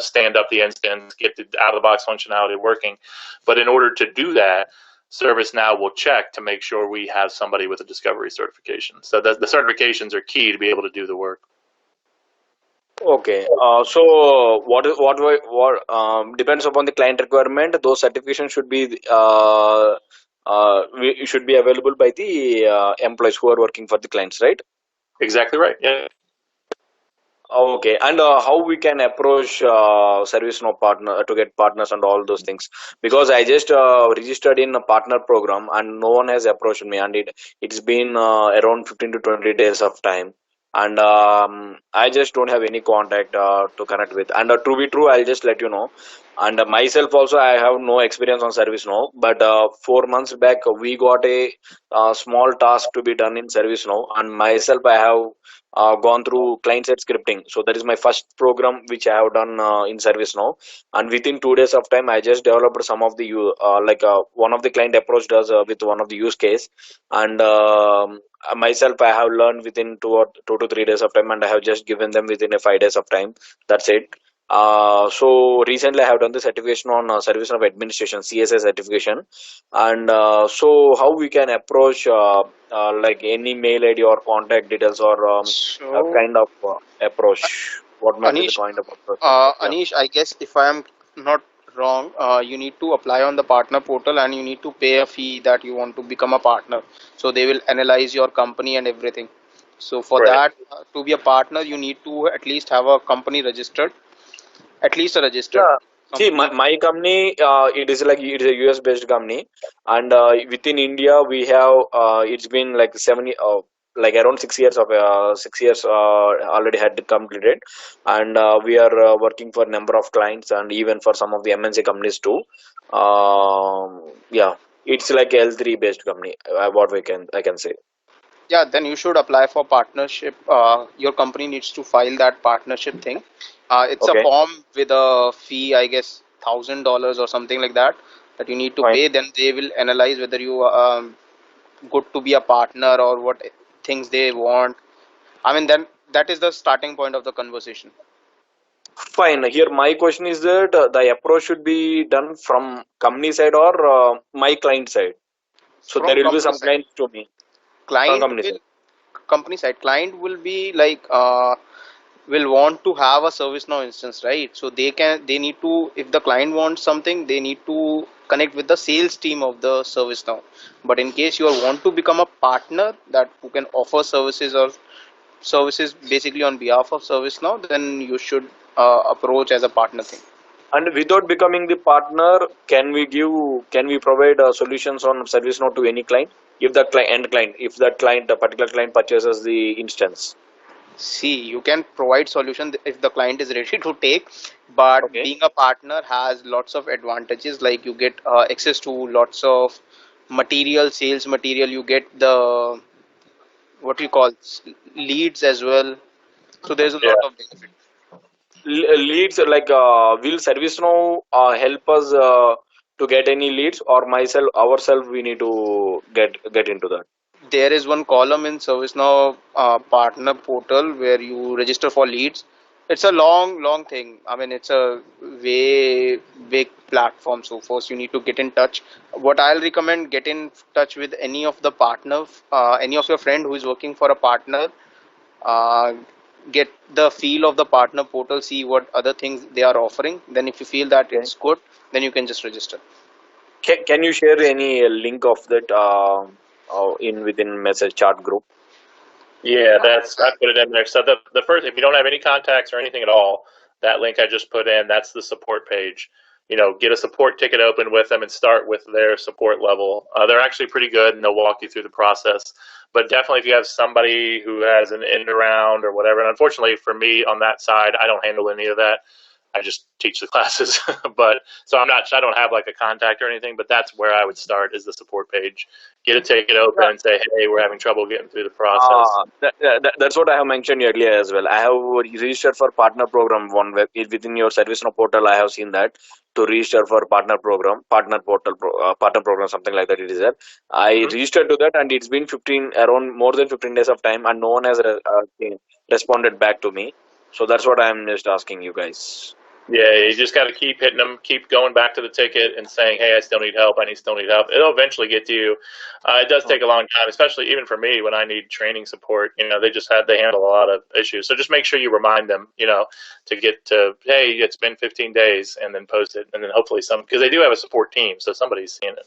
Speaker 2: stand up the instance, get the out of the box functionality working. But in order to do that, ServiceNow will check to make sure we have somebody with a discovery certification. So the certifications are key to be able to do the work.
Speaker 4: Okay. So what depends upon the client requirement. Those certifications should be we should be available by the employees who are working for the clients, right?
Speaker 2: Exactly right. Yeah.
Speaker 4: Okay, and how we can approach ServiceNow partner to get partners and all those things? Because I just registered in a partner program and no one has approached me, and it's been around 15 to 20 days of time, and I just don't have any contact to connect with. And to be true, I'll just let you know. And myself also, I have no experience on ServiceNow, but 4 months back we got a small task to be done in ServiceNow, and myself I have gone through client side scripting. So that is my first program which I have done in ServiceNow. And within 2 days of time, I just developed some of the one of the client approached us with one of the use case, and myself I have learned within 2 to 3 days of time, and I have just given them within a 5 days of time. That's it. So recently I have done the certification on Service of Administration CSA certification, and so how we can approach like any mail ID or contact details or a
Speaker 1: So,
Speaker 4: kind of approach. What might be the
Speaker 1: Anish,
Speaker 4: kind of approach like that? Yeah.
Speaker 1: Anish, I guess if I am not wrong, you need to apply on the partner portal and you need to pay a fee that you want to become a partner. So they will analyze your company and everything. So for
Speaker 2: Right.
Speaker 1: that, to be a partner, you need to at least have a company registered, at least a registered
Speaker 4: Yeah. See,
Speaker 1: company.
Speaker 4: my company, it is like it is a US based company, and within India we have it's been like like around 6 years of 6 years already had completed, and we are working for a number of clients and even for some of the MNC companies too. Yeah, it's like L3 based company. What we can I can say.
Speaker 1: Yeah, then you should apply for partnership. Your company needs to file that partnership thing. It's a
Speaker 4: Okay,
Speaker 1: form with a fee, I guess, $1,000 or something like that, that you need to
Speaker 4: fine.
Speaker 1: pay. Then they will analyze whether you good to be a partner or what things they want. I mean, then that is the starting point of the conversation.
Speaker 4: Fine. Here, my question is that the approach should be done from company side or my client side. So there
Speaker 1: From
Speaker 4: will be
Speaker 1: company
Speaker 4: some
Speaker 1: side,
Speaker 4: clients to me from
Speaker 1: client
Speaker 4: company
Speaker 1: will
Speaker 4: side.
Speaker 1: company side client will be like will want to have a ServiceNow instance, right? So they need to, if the client wants something, they need to connect with the sales team of the ServiceNow. But in case you want to become a partner that who can offer services or services basically on behalf of ServiceNow, then you should approach as a partner thing.
Speaker 4: And without becoming the partner, can we provide solutions on service note to any client? If that if that client, a particular client purchases the instance.
Speaker 1: See, you can provide solution if the client is ready to take, but
Speaker 4: Okay.
Speaker 1: being a partner has lots of advantages. Like you get access to lots of material, sales material. You get the what you call leads as well. So there's a
Speaker 2: Yeah.
Speaker 1: lot of benefit.
Speaker 4: Leads like will service now help us to get any leads, or myself ourselves we need to get into that.
Speaker 1: There is one column in ServiceNow partner portal where you register for leads. It's a long thing. I mean, it's a way big platform. So first you need to get in touch. What I'll recommend, get in touch with any of the partner, any of your friend who is working for a partner. Uh, get the feel of the partner portal, see what other things they are offering. Then if you feel that
Speaker 4: Okay.
Speaker 1: it's good, then you can just register.
Speaker 4: Can you share any link of that in within message chat group?
Speaker 2: Yeah, that's I put it in there. So the first, if you don't have any contacts or anything at all, that link I just put in, that's the support page. Get a support ticket open with them and start with their support level. They're actually pretty good and they'll walk you through the process. But definitely, if you have somebody who has an end around or whatever, and unfortunately for me on that side, I don't handle any of that. I just teach the classes, but so I don't have like a contact or anything. But that's where I would start is the support page. Get a ticket open and say, hey, we're having trouble getting through the process.
Speaker 4: That's what I have mentioned earlier as well. I have registered for partner program one within your service no portal. I have seen that to register for partner program, partner program, something like that. It is there. I
Speaker 2: Mhm.
Speaker 4: registered to that, and it's been 15 around more than 15 days of time, and no one has responded back to me. So that's what I'm just asking you guys.
Speaker 2: Yeah, you just got to keep hitting them, keep going back to the ticket and saying, "Hey, I still need help. I still need help." It'll eventually get to you. It does take a long time, especially even for me when I need training support. They handle a lot of issues. So just make sure you remind them, to get to, "Hey, it's been 15 days," and then post it, and then hopefully some because they do have a support team, so somebody's seeing it.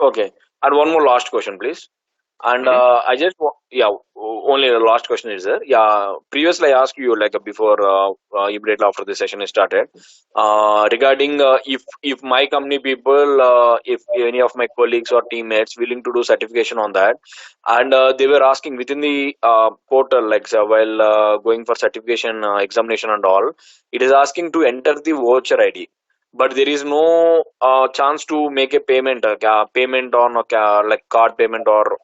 Speaker 4: Okay. And one more last question, please. And only the last question is there. Yeah, previously I asked you like before, immediately after the session is started, regarding if my company people, if any of my colleagues or teammates willing to do certification on that, and they were asking within the portal, like while going for certification examination and all, it is asking to enter the voucher ID, but there is no chance to make a payment, payment on like card payment or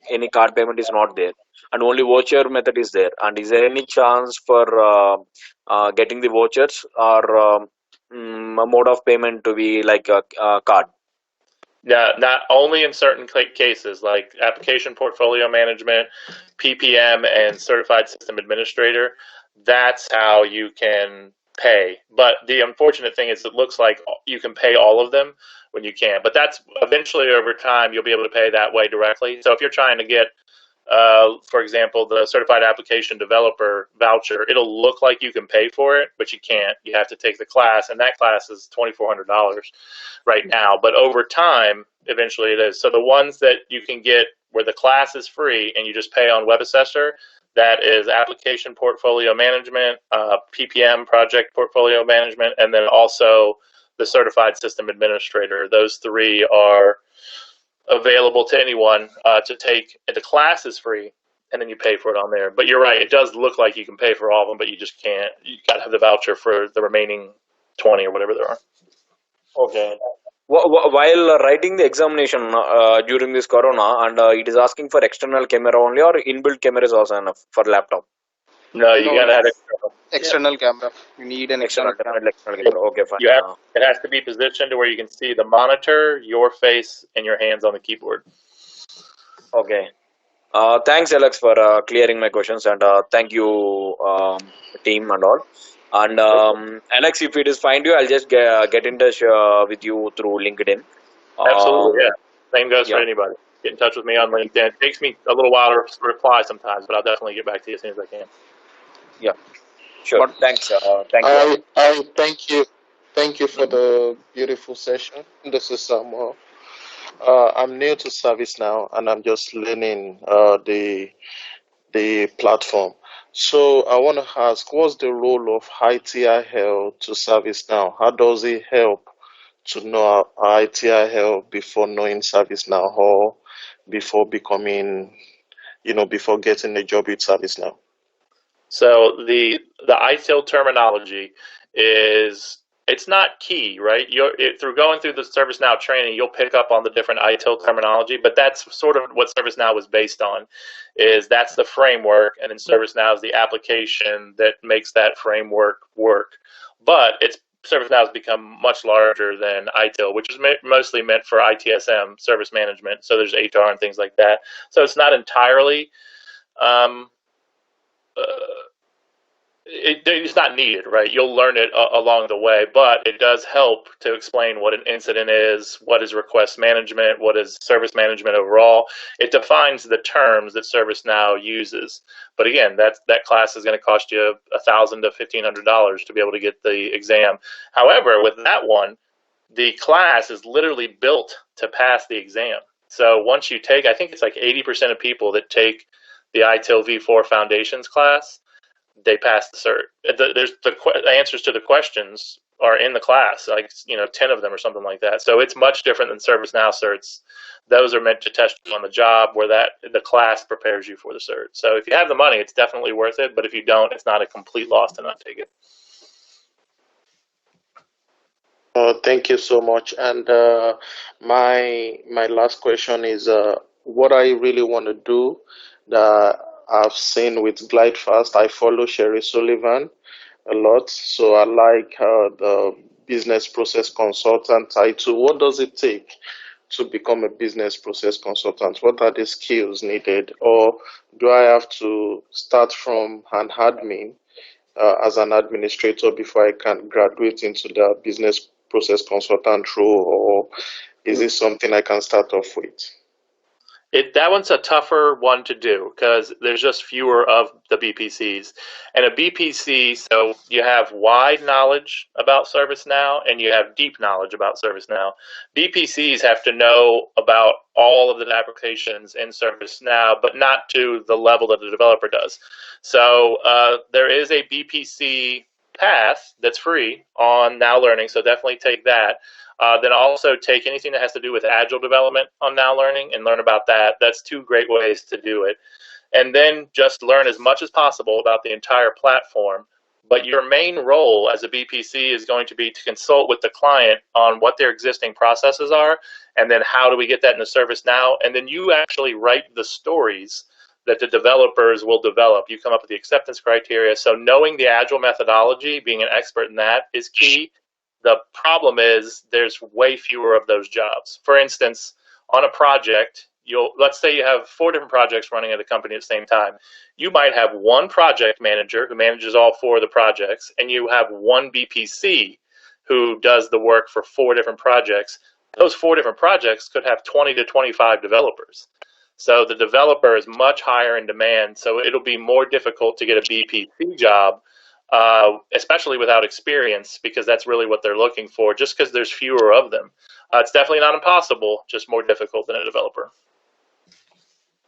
Speaker 4: any card payment is not there, and only voucher method is there. And is there any chance for getting the vouchers or a mode of payment to be like a card?
Speaker 2: Yeah, not only in certain cases like application portfolio management, PPM, and certified system administrator. That's how you can pay. But the unfortunate thing is, it looks like you can pay all of them when you can't. But that's eventually over time you'll be able to pay that way directly. So if you're trying to get for example, the certified application developer voucher, it'll look like you can pay for it, but you can't. You have to take the class, and that class is $2,400 right now. But over time, eventually it is. So the ones that you can get where the class is free and you just pay on Web Assessor, that is application portfolio management, PPM, project portfolio management, and then also the certified system administrator. Those three are available to anyone to take. The class is free, and then you pay for it on there. But you're right; it does look like you can pay for all of them, but you just can't. You got to have the voucher for the remaining 20 or whatever there are.
Speaker 4: Okay. While writing the examination during this corona, and it is asking for external camera only, or inbuilt camera is also enough for laptop?
Speaker 2: No, you
Speaker 1: No,
Speaker 2: got to have
Speaker 1: external camera. You need an external camera.
Speaker 4: Definitely external camera. Okay, fine.
Speaker 2: you have. It has to be positioned to where you can see the monitor, your face, and your hands on the keyboard.
Speaker 4: Okay. Thanks, Alex, for clearing my questions, and thank you, team, and all. And Alex, if it is fine to you, I'll just get in touch with you through LinkedIn.
Speaker 2: Absolutely, yeah. Same goes for
Speaker 4: Yeah,
Speaker 2: anybody. Get in touch with me on LinkedIn. It takes me a little while to reply sometimes, but I'll definitely get back to you as soon as I can.
Speaker 4: yeah, sure.
Speaker 1: But
Speaker 4: Thanks. Thank you.
Speaker 5: I thank you. Thank you for the beautiful session. This is Samuel. I'm new to ServiceNow and I'm just learning the platform. So I want to ask, what's the role of ITIL to ServiceNow? How does it help to know ITIL before knowing ServiceNow or before becoming, before getting a job with ServiceNow?
Speaker 2: So the ITIL terminology is, it's not key, right? Through going through the ServiceNow training, you'll pick up on the different ITIL terminology, but that's sort of what ServiceNow was based on. Is that's the framework, and then ServiceNow is the application that makes that framework work. But ServiceNow has become much larger than ITIL, which is mostly meant for ITSM, service management. So there's HR and things like that. So it's not entirely. Um, it's not needed, right? You'll learn it along the way, but it does help to explain what an incident is, what is request management, what is service management overall. It defines the terms that ServiceNow uses. But again, that class is going to cost you $1,000 to $1,500 to be able to get the exam. However, with that one, the class is literally built to pass the exam. So once you take, I think it's like 80% of people that take the ITIL V4 Foundations class, they pass the cert. There's the answers to the questions are in the class, like 10 of them or something like that. So it's much different than ServiceNow certs. Those are meant to test you on the job, where the class prepares you for the cert. So if you have the money, it's definitely worth it. But if you don't, it's not a complete loss to not take it.
Speaker 5: Thank you so much. And my last question is, what I really want to do that I've seen with GlideFast. I follow Sherry Sullivan a lot, so I like the business process consultant title. What does it take to become a business process consultant? What are the skills needed, or do I have to start from an admin as an administrator before I can graduate into the business process consultant role, or is this something I can start off with?
Speaker 2: That one's a tougher one to do because there's just fewer of the BPCs. And a BPC, so you have wide knowledge about ServiceNow and you have deep knowledge about ServiceNow. BPCs have to know about all of the applications in ServiceNow, but not to the level that the developer does. So there is a BPC path that's free on Now Learning, so definitely take that. Then also take anything that has to do with agile development on Now Learning and learn about that. That's two great ways to do it. And then just learn as much as possible about the entire platform. But your main role as a BPC is going to be to consult with the client on what their existing processes are, and then how do we get that into ServiceNow. And then you actually write the stories that the developers will develop. You come up with the acceptance criteria. So knowing the agile methodology, being an expert in that is key. The problem is there's way fewer of those jobs. For instance, on a project, let's say you have 4 different projects running at a company at the same time. You might have one project manager who manages all 4 of the projects, and you have one BPC who does the work for 4 different projects. Those 4 different projects could have 20 to 25 developers. So the developer is much higher in demand, so it'll be more difficult to get a BPC job, especially without experience, because that's really what they're looking for, just because there's fewer of them. It's definitely not impossible, just more difficult than a developer.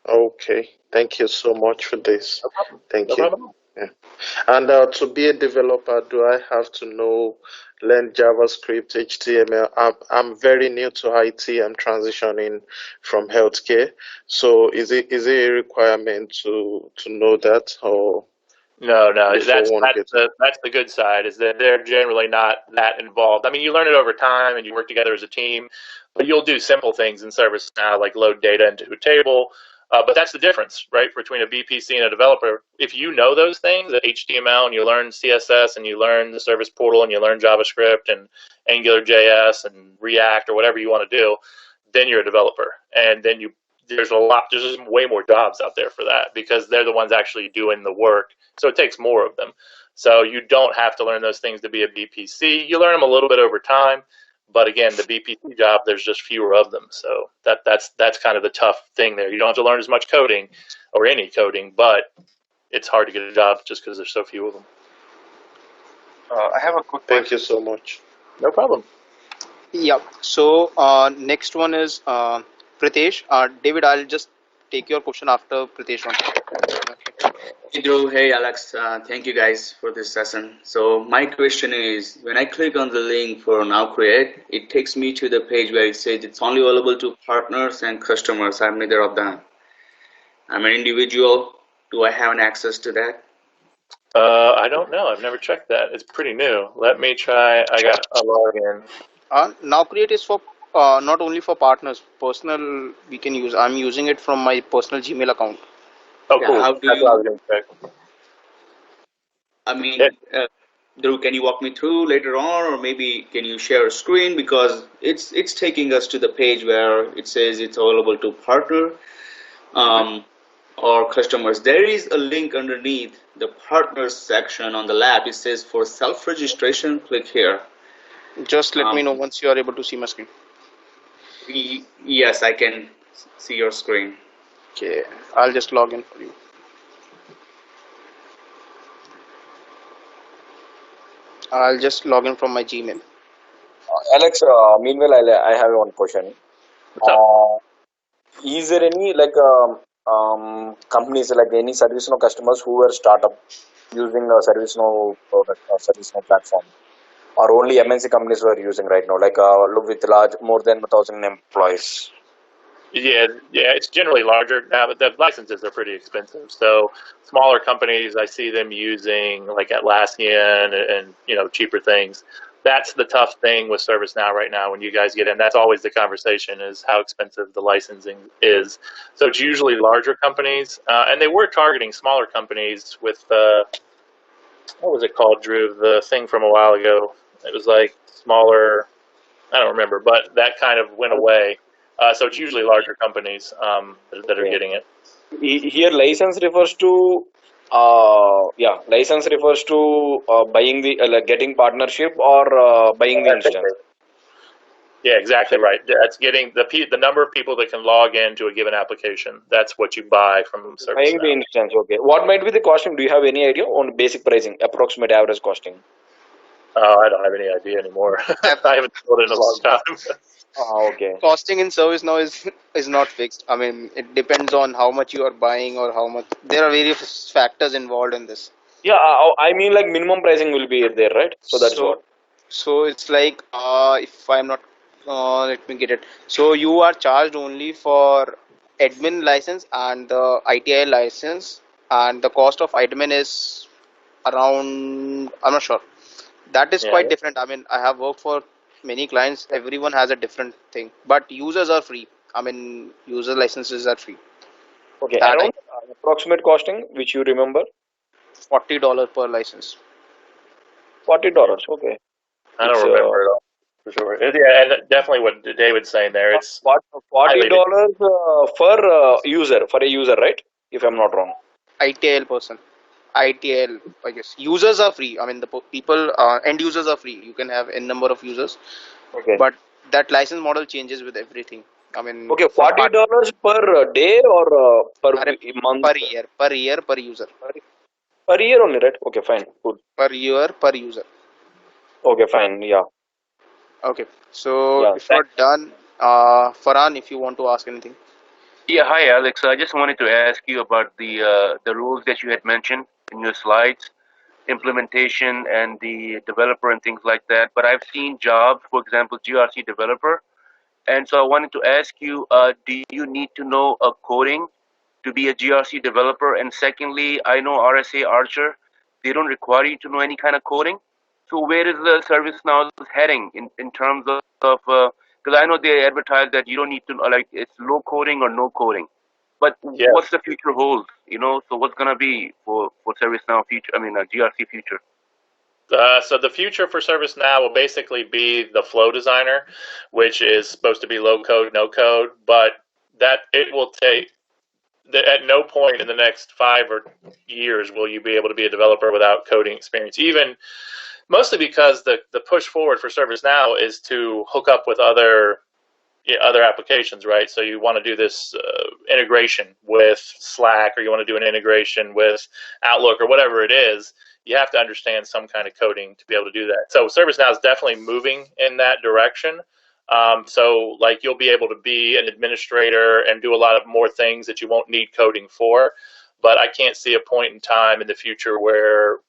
Speaker 5: Okay, thank you so much for this.
Speaker 2: No problem.
Speaker 5: Thank
Speaker 2: No
Speaker 5: you.
Speaker 2: problem.
Speaker 5: Yeah. And to be a developer, do I have to learn JavaScript, HTML? I'm very new to IT. I'm transitioning from healthcare. So is it a requirement to know that, or
Speaker 2: No,
Speaker 5: before one gets?
Speaker 2: that's the good side, is that they're generally not that involved. I mean, you learn it over time and you work together as a team, but you'll do simple things in ServiceNow like load data into a table. But that's the difference, right, between a BPC and a developer. If you know those things, the HTML, and you learn CSS, and you learn the service portal, and you learn JavaScript and AngularJS and React or whatever you want to do, then you're a developer. And then there's just way more jobs out there for that, because they're the ones actually doing the work. So it takes more of them. So you don't have to learn those things to be a BPC. You learn them a little bit over time. But again, the BPC job, there's just fewer of them. So that's kind of the tough thing there. You don't have to learn as much coding or any coding, but it's hard to get a job just because there's so few of them.
Speaker 1: I have a quick
Speaker 5: Thank you so much.
Speaker 2: No problem.
Speaker 1: Yeah. So next one is Pritesh. David, I'll just take your question after Pritesh one.
Speaker 6: Hey Dhruv, hey Alex, thank you guys for this session. So my question is, when I click on the link for Now Create, it takes me to the page where it says it's only available to partners and customers. I'm neither of them. I'm an individual. Do I have an access to that?
Speaker 2: I don't know. I've never checked that. It's pretty new. Let me try. I got a login.
Speaker 1: Now Create is for not only for partners. Personal we can use. I'm using it from my personal Gmail account.
Speaker 2: Oh,
Speaker 6: Yeah,
Speaker 2: cool.
Speaker 6: how do
Speaker 2: That's what I was going to check.
Speaker 6: I mean, Dhruv, can you walk me through later on, or maybe can you share a screen, because it's taking us to the page where it says it's available to partner or customers. There is a link underneath the partners section on the lab. It says for self-registration, click here.
Speaker 1: Just let me know once you are able to see my screen.
Speaker 6: Yes, I can see your screen.
Speaker 1: Okay, I'll just log in for you. I'll just log in from my Gmail.
Speaker 4: Alex, meanwhile, I have one question.
Speaker 2: What's up?
Speaker 4: Is there any companies, like any ServiceNow customers who were startup using a ServiceNow product or ServiceNow platform, or only MNC companies were using right now, like with more than 1,000 employees?
Speaker 2: Yeah, it's generally larger now, but the licenses are pretty expensive. So smaller companies, I see them using like Atlassian and cheaper things. That's the tough thing with ServiceNow right now. When you guys get in, that's always the conversation, is how expensive the licensing is. So it's usually larger companies, and they were targeting smaller companies with what was it called, Drew? The thing from a while ago. It was like smaller. I don't remember, but that kind of went away. So it's usually larger companies that are getting it.
Speaker 4: Here, license refers to buying the getting partnership or buying the instance.
Speaker 2: Yeah, exactly right. That's getting the number of people that can log into a given application. That's what you buy from
Speaker 4: Buying the
Speaker 2: ServiceNow.
Speaker 4: instance. Okay. What might be the costing? Do you have any idea on basic pricing, approximate average costing?
Speaker 2: I don't have any idea anymore.
Speaker 1: I've-
Speaker 2: I haven't sold it in a long
Speaker 1: so
Speaker 2: time.
Speaker 4: Okay.
Speaker 1: costing in service now is not fixed. I mean, it depends on how much you are buying or how much. There are various factors involved in this.
Speaker 4: Yeah, I mean like minimum pricing will be there, right? So that's
Speaker 1: So
Speaker 4: what.
Speaker 1: so it's like if I'm not let me get it. So you are charged only for admin license and the ITI license, and the cost of admin is around, I'm not sure. That is
Speaker 2: Yeah.
Speaker 1: quite different. I mean, I have worked for many clients. Everyone has a different thing, but users are free. I mean, user licenses are free.
Speaker 4: Okay,
Speaker 1: That I
Speaker 4: around approximate costing, which you remember,
Speaker 1: $40 per license.
Speaker 4: $40. Okay,
Speaker 2: I
Speaker 4: it's
Speaker 2: don't remember it all for sure. Yeah, and definitely what David's saying there. It's
Speaker 4: forty
Speaker 2: highly
Speaker 4: dollars per user for a user, right? If I'm not wrong.
Speaker 1: ITL person. ITL, I guess. Users are free. I mean, the people, end users are free. You can have n number of users,
Speaker 4: Okay.
Speaker 1: but that license model changes with everything. I mean,
Speaker 4: Okay,
Speaker 1: for
Speaker 4: $40 per day or per
Speaker 1: per,
Speaker 4: month?
Speaker 1: per year, per user,
Speaker 4: Per year only, right? Okay, fine, good.
Speaker 1: per year, per user.
Speaker 4: Okay, fine, yeah,
Speaker 1: Okay, so
Speaker 4: yeah.
Speaker 1: if you're done, Farhan, if you want to ask anything.
Speaker 7: Yeah, hi Alex. I just wanted to ask you about the rules that you had mentioned in your slides, implementation and the developer and things like that. But I've seen jobs, for example, GRC developer, and so I wanted to ask you, do you need to know coding to be a GRC developer? And secondly, I know RSA Archer, they don't require you to know any kind of coding. So where is the service now heading in terms of, because I know they advertise that you don't need to, like, it's low coding or no coding. But
Speaker 2: Yeah.
Speaker 7: what's the future hold? So what's gonna be for ServiceNow future? I mean, GRC future.
Speaker 2: So the future for ServiceNow will basically be the flow designer, which is supposed to be low code, no code, but that it will take at no point in the next 5 or years will you be able to be a developer without coding experience. Even mostly because the push forward for ServiceNow is to hook up with other applications, right? So you want to do this integration with Slack, or you want to do an integration with Outlook, or whatever it is. You have to understand some kind of coding to be able to do that. So ServiceNow is definitely moving in that direction. So like you'll be able to be an administrator and do a lot of more things that you won't need coding for. But I can't see a point in time in the future where,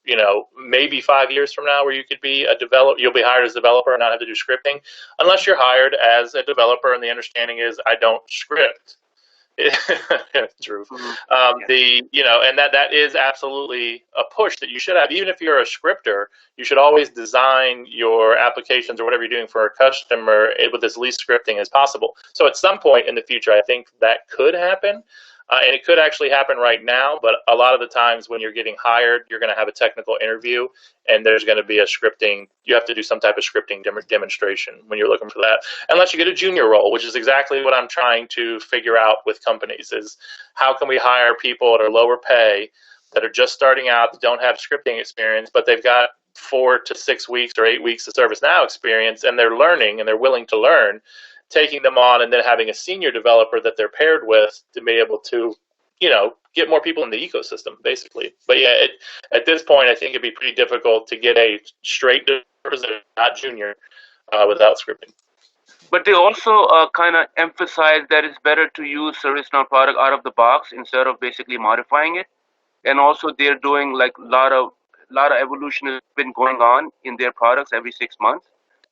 Speaker 2: maybe 5 years from now, where you could be a developer, you'll be hired as a developer and not have to do scripting, unless you're hired as a developer and the understanding is I don't script. True. And that is absolutely a push that you should have. Even if you're a scripter, you should always design your applications or whatever you're doing for a customer with as least scripting as possible. So at some point in the future, I think that could happen. And it could actually happen right now, but a lot of the times when you're getting hired, you're going to have a technical interview, and there's going to be a scripting. You have to do some type of scripting demonstration when you're looking for that, unless you get a junior role, which is exactly what I'm trying to figure out with companies: is how can we hire people at a lower pay that are just starting out, that don't have scripting experience, but they've got 4 to 6 weeks or 8 weeks of ServiceNow experience, and they're learning and they're willing to learn, taking them on and then having a senior developer that they're paired with to be able to, get more people in the ecosystem, basically. But yeah, at this point, I think it'd be pretty difficult to get a straight developer, not junior, without scripting.
Speaker 7: But they also kind of emphasize that it's better to use ServiceNow product out of the box instead of basically modifying it. And also they're doing like lot of evolution has been going on in their products every 6 months.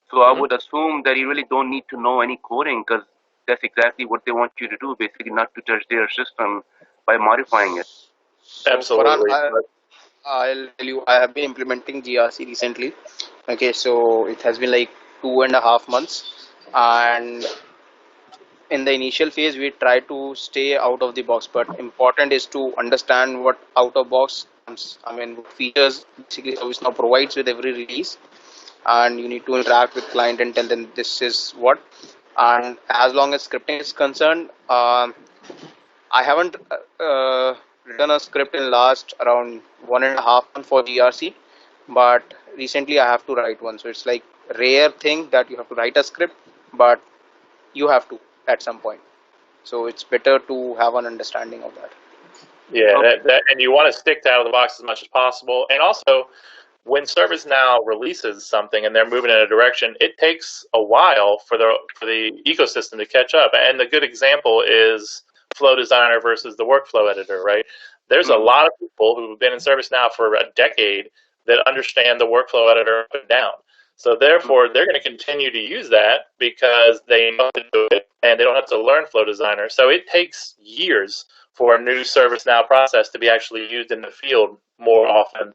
Speaker 7: So I would assume that you really don't need to know any coding, because that's exactly what they want you to do, basically not to touch their system by modifying it.
Speaker 1: So Farhan,
Speaker 2: Absolutely.
Speaker 1: I'll tell you, I have been implementing GRC recently. Okay, so it has been like 2.5 months, and in the initial phase we try to stay out of the box, but important is to understand what out of box comes. I mean, what features basically service now provides with every release, and you need to interact with client and tell them this is what. And as long as scripting is concerned, I haven't written a script in last around 1.5 months for GRC, but recently I have to write one. So it's like rare thing that you have to write a script, but you have to at some point. So it's better to have an understanding of that.
Speaker 2: Yeah, and you want to stick to out of the box as much as possible. And also, when ServiceNow releases something and they're moving in a direction, it takes a while for the ecosystem to catch up. And the good example is Flow Designer versus the Workflow Editor, right? There's a lot of people who've been in ServiceNow for a decade that understand the Workflow Editor up and down. So therefore, they're going to continue to use that because they know how to do it and they don't have to learn Flow Designer. So it takes years for a new ServiceNow process to be actually used in the field more often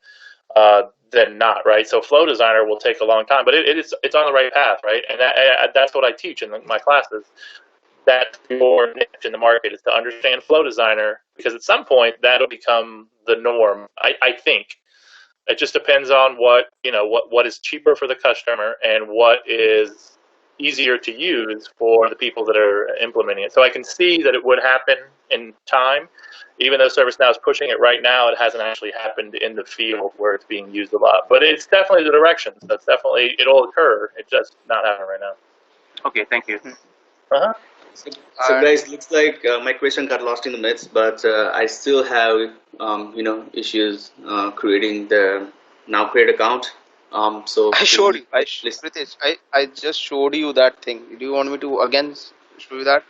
Speaker 2: than not, right? So Flow Designer will take a long time, but it's on the right path, right? And that's what I teach in my classes. That's your niche in the market, is to understand Flow Designer, because at some point that'll become the norm. I think it just depends on what is cheaper for the customer and what is easier to use for the people that are implementing it. So I can see that it would happen in time. Even though ServiceNow is pushing it right now, it hasn't actually happened in the field where it's being used a lot. But it's definitely the direction. So it'll occur. It's just not happening right now.
Speaker 7: Okay, thank you.
Speaker 2: Uh-huh.
Speaker 6: So guys, looks like my question got lost in the midst, but I still have issues creating the now create account. So
Speaker 1: I showed you.
Speaker 6: listen.
Speaker 1: Pritesh, I just showed you that thing. Do you want me to again show you that?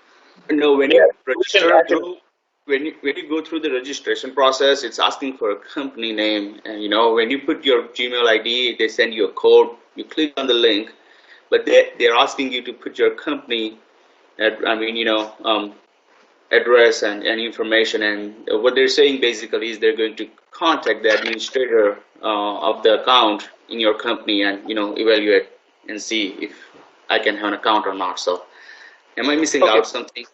Speaker 6: No, when
Speaker 2: Yeah,
Speaker 6: you register through, when you go through the registration process, it's asking for a company name, and when you put your Gmail ID, they send you a code. You click on the link, but they're asking you to put your company, address and information. And what they're saying basically is they're going to contact the administrator of the account in your company and evaluate and see if I can have an account or not. So, am I missing
Speaker 1: Okay.
Speaker 6: out something?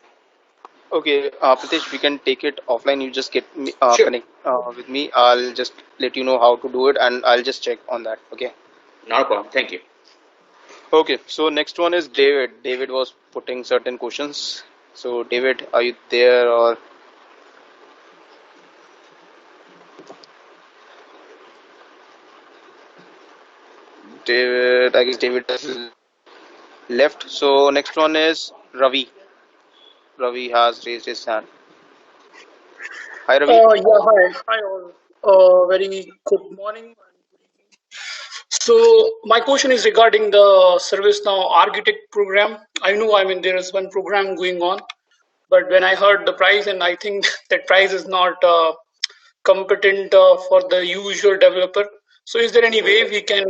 Speaker 1: Okay, Pritesh, we can take it offline. You just get me
Speaker 6: Sure.
Speaker 1: connect with me. I'll just let you know how to do it, and I'll just check on that. Okay.
Speaker 6: Not a problem. Thank you.
Speaker 1: Okay. So next one is David. David was putting certain questions. So David, are you there or David? I guess David has left. So next one is Ravi. Ravi has raised his hand. Hi, Ravi.
Speaker 8: Yeah, hi. Hi, all. Very good morning and good evening. So, my question is regarding the ServiceNow Architect program. I know, there is one program going on, but when I heard the price, and I think that price is not competent for the usual developer. So, is there any way we can,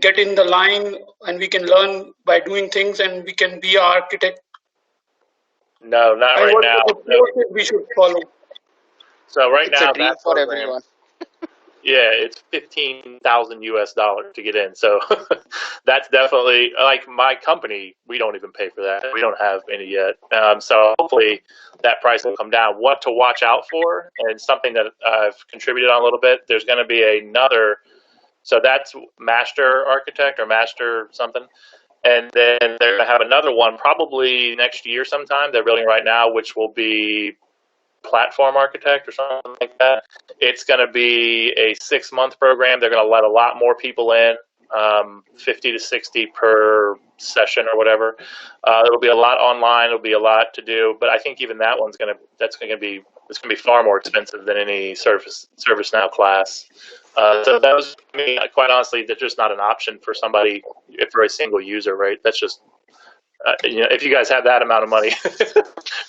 Speaker 8: get in the line and we can learn by doing things and we can be an architect?
Speaker 2: No, not
Speaker 8: And
Speaker 2: right
Speaker 8: what
Speaker 2: now.
Speaker 8: are the process we should follow?
Speaker 2: So right
Speaker 1: It's a
Speaker 2: now
Speaker 1: dream
Speaker 2: that
Speaker 1: for
Speaker 2: program,
Speaker 1: everyone.
Speaker 2: yeah, it's $15,000 to get in. So that's definitely, like, my company. We don't even pay for that. We don't have any yet. So hopefully that price will come down. What to watch out for, and something that I've contributed on a little bit. There's going to be another. So that's Master Architect or Master something. And then they're going to have another one probably next year sometime. They're building right now, which will be Platform Architect or something like that. It's going to be a 6-month program. They're going to let a lot more people in, 50 to 60 per session or whatever. It'll be a lot online. It'll be a lot to do, but I think even that one's going to be far more expensive than any ServiceNow class. So those, I mean, quite honestly, they're just not an option for somebody, for a single user, right? That's just, if you guys have that amount of money,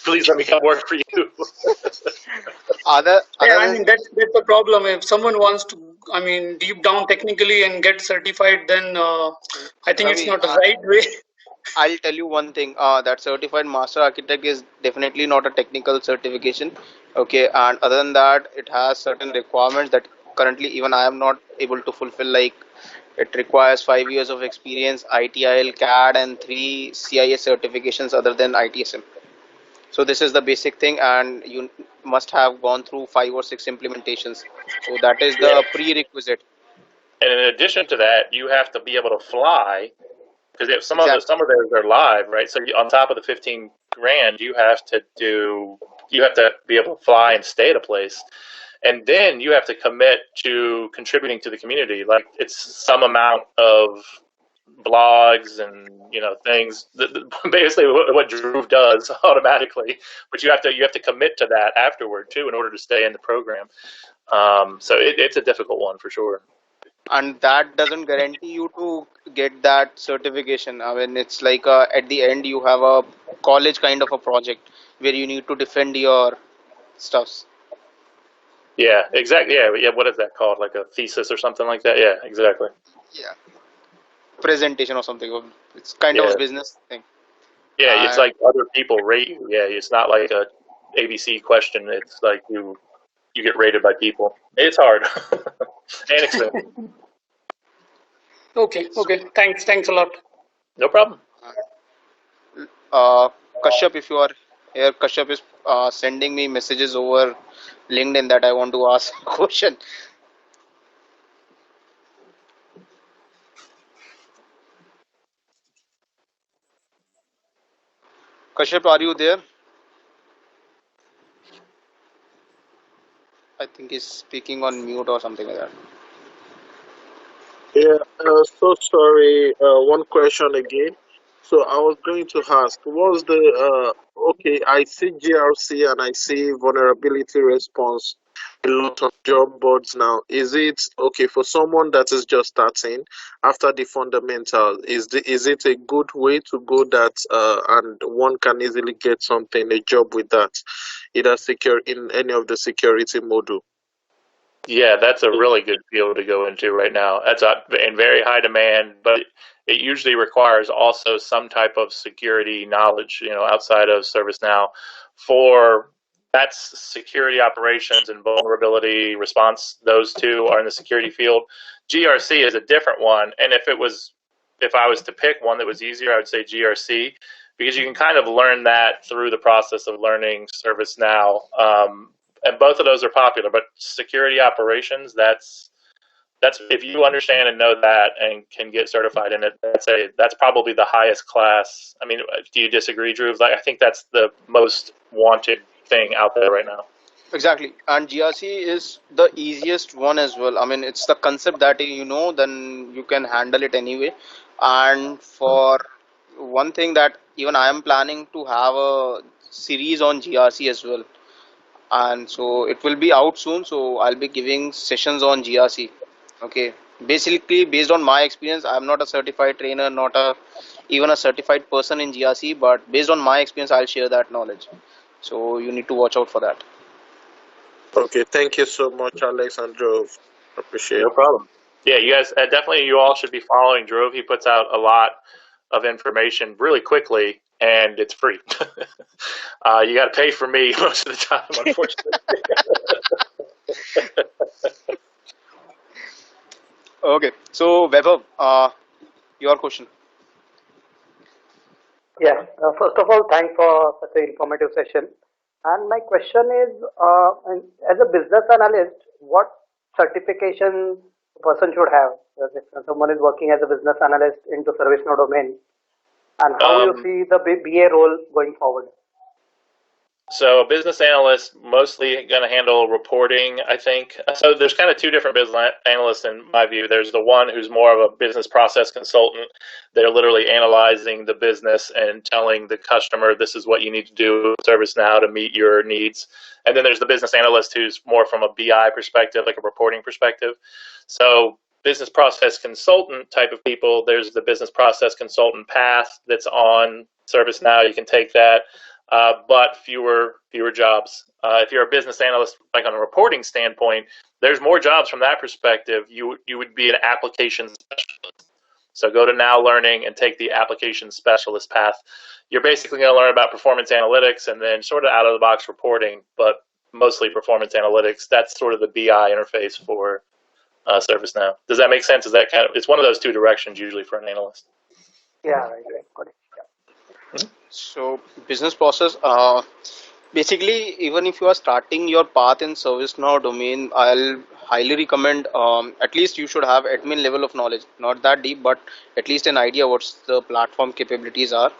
Speaker 2: please let me come work for you.
Speaker 1: Other
Speaker 8: Yeah,
Speaker 1: other than
Speaker 8: that's the problem. If someone wants to, deep down technically and get certified, then I think it's
Speaker 1: Ravi,
Speaker 8: not the right way.
Speaker 1: I'll tell you one thing. That certified master architect is definitely not a technical certification. Okay, and other than that, it has certain requirements that currently even I am not able to fulfill. Like it requires 5 years of experience, ITIL, CAD, and 3 CIS certifications other than ITSM. So this is the basic thing, and you must have gone through 5 or 6 implementations. So that is
Speaker 2: Yeah.
Speaker 1: the prerequisite.
Speaker 2: And in addition to that, you have to be able to fly, because if some of
Speaker 1: Exactly.
Speaker 2: those are live, right? So on top of the 15 grand, you have to be able to fly and stay at a place, and then you have to commit to contributing to the community. Like, it's some amount of blogs and things. Basically, what Dhruv does automatically, but you have to commit to that afterward too in order to stay in the program. So it's a difficult one for sure.
Speaker 1: And that doesn't guarantee you to get that certification. I mean, it's like at the end you have a college kind of a project where you need to defend your stuffs.
Speaker 2: Yeah, exactly. Yeah. What is that called? Like a thesis or something like that? Yeah, exactly.
Speaker 1: Yeah, presentation or something. It's kind of
Speaker 2: Yeah.
Speaker 1: a business thing.
Speaker 2: Yeah, it's
Speaker 1: And
Speaker 2: like other people rate you. Yeah, it's not like a ABC question. It's like you get rated by people. It's hard and expensive.
Speaker 8: Okay, okay. Thanks a lot.
Speaker 2: No problem.
Speaker 1: uh, Kashyap, if you are here, Kashyap is sending me messages over LinkedIn that I want to ask a question. Kashyap, are you there? I think he's speaking on mute or something like that.
Speaker 5: Yeah, so sorry. One question again. So I was going to ask, what's the okay, I see GRC and I see vulnerability response a lot of job boards now. Is it okay for someone that is just starting after the fundamental? Is it a good way to go that and one can easily get something, a job with that, either secure in any of the security module?
Speaker 2: Yeah, that's a really good field to go into right now. That's in very high demand, but it usually requires also some type of security knowledge, outside of ServiceNow. For that's security operations and vulnerability response. Those two are in the security field. GRC is a different one, and if I was to pick one that was easier, I would say GRC because you can kind of learn that through the process of learning ServiceNow. And both of those are popular. But security operations, that's if you understand and know that and can get certified in it, that's probably the highest class. I mean, do you disagree, Drew? Like, I think that's the most wanted thing out there right now.
Speaker 1: Exactly, and GRC is the easiest one as well. I mean, it's the concept that then you can handle it anyway. And for one thing that even I am planning to have a series on GRC as well, and so it will be out soon. So I'll be giving sessions on GRC. Okay, basically based on my experience, I'm not a certified trainer, not a even a certified person in GRC, but based on my experience, I'll share that knowledge. So you need to watch out for that.
Speaker 5: Okay, thank you so much, Alex and Jove. Appreciate.
Speaker 2: No problem. Yeah, you guys definitely you all should be following Drove. He puts out a lot of information really quickly, and it's free. You got to pay for me most of the time, unfortunately.
Speaker 1: Okay, so Vaibhav, your question.
Speaker 9: Yeah, first of all, thanks for such an informative session. And my question is, as a business analyst, what certification a person should have? If someone is working as a business analyst into ServiceNow domain, and how you see the BA role going forward?
Speaker 2: So a business analyst mostly going to handle reporting, I think. So there's kind of two different business analysts in my view. There's the one who's more of a business process consultant. They're literally analyzing the business and telling the customer this is what you need to do with ServiceNow to meet your needs. And then there's the business analyst who's more from a BI perspective, like a reporting perspective. So business process consultant type of people, there's the business process consultant path that's on ServiceNow. You can take that. But fewer jobs. If you're a business analyst, like on a reporting standpoint, there's more jobs from that perspective. You would be an application specialist. So go to Now Learning and take the application specialist path. You're basically going to learn about performance analytics and then sort of out of the box reporting, but mostly performance analytics. That's sort of the BI interface for ServiceNow. Does that make sense? Is that kind of it's one of those two directions usually for an analyst?
Speaker 9: Yeah, right, got it.
Speaker 1: So business process. Basically, even if you are starting your path in ServiceNow domain, I'll highly recommend at least you should have admin level of knowledge. Not that deep, but at least an idea what's the platform capabilities are.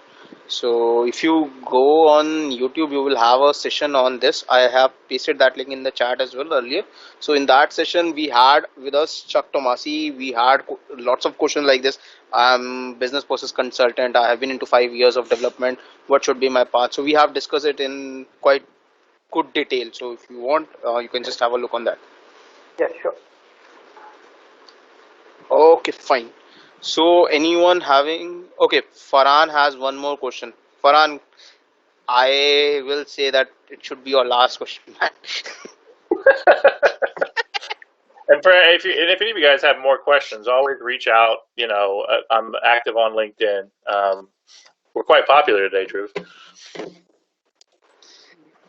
Speaker 1: So if you go on YouTube, you will have a session on this. I have pasted that link in the chat as well earlier. So in that session, we had with us Chuck Tomasi. We had lots of questions like this. I'm business process consultant. I have been into 5 years of development. What should be my path? So we have discussed it in quite good detail. So if you want, you can just have a look on that.
Speaker 9: Yeah, sure.
Speaker 1: Okay, fine. So anyone having, okay, Farhan has one more question. Farhan, I will say that it should be your last question, man.
Speaker 2: And if any of you guys have more questions, always reach out. I'm active on LinkedIn. We're quite popular today, Drew.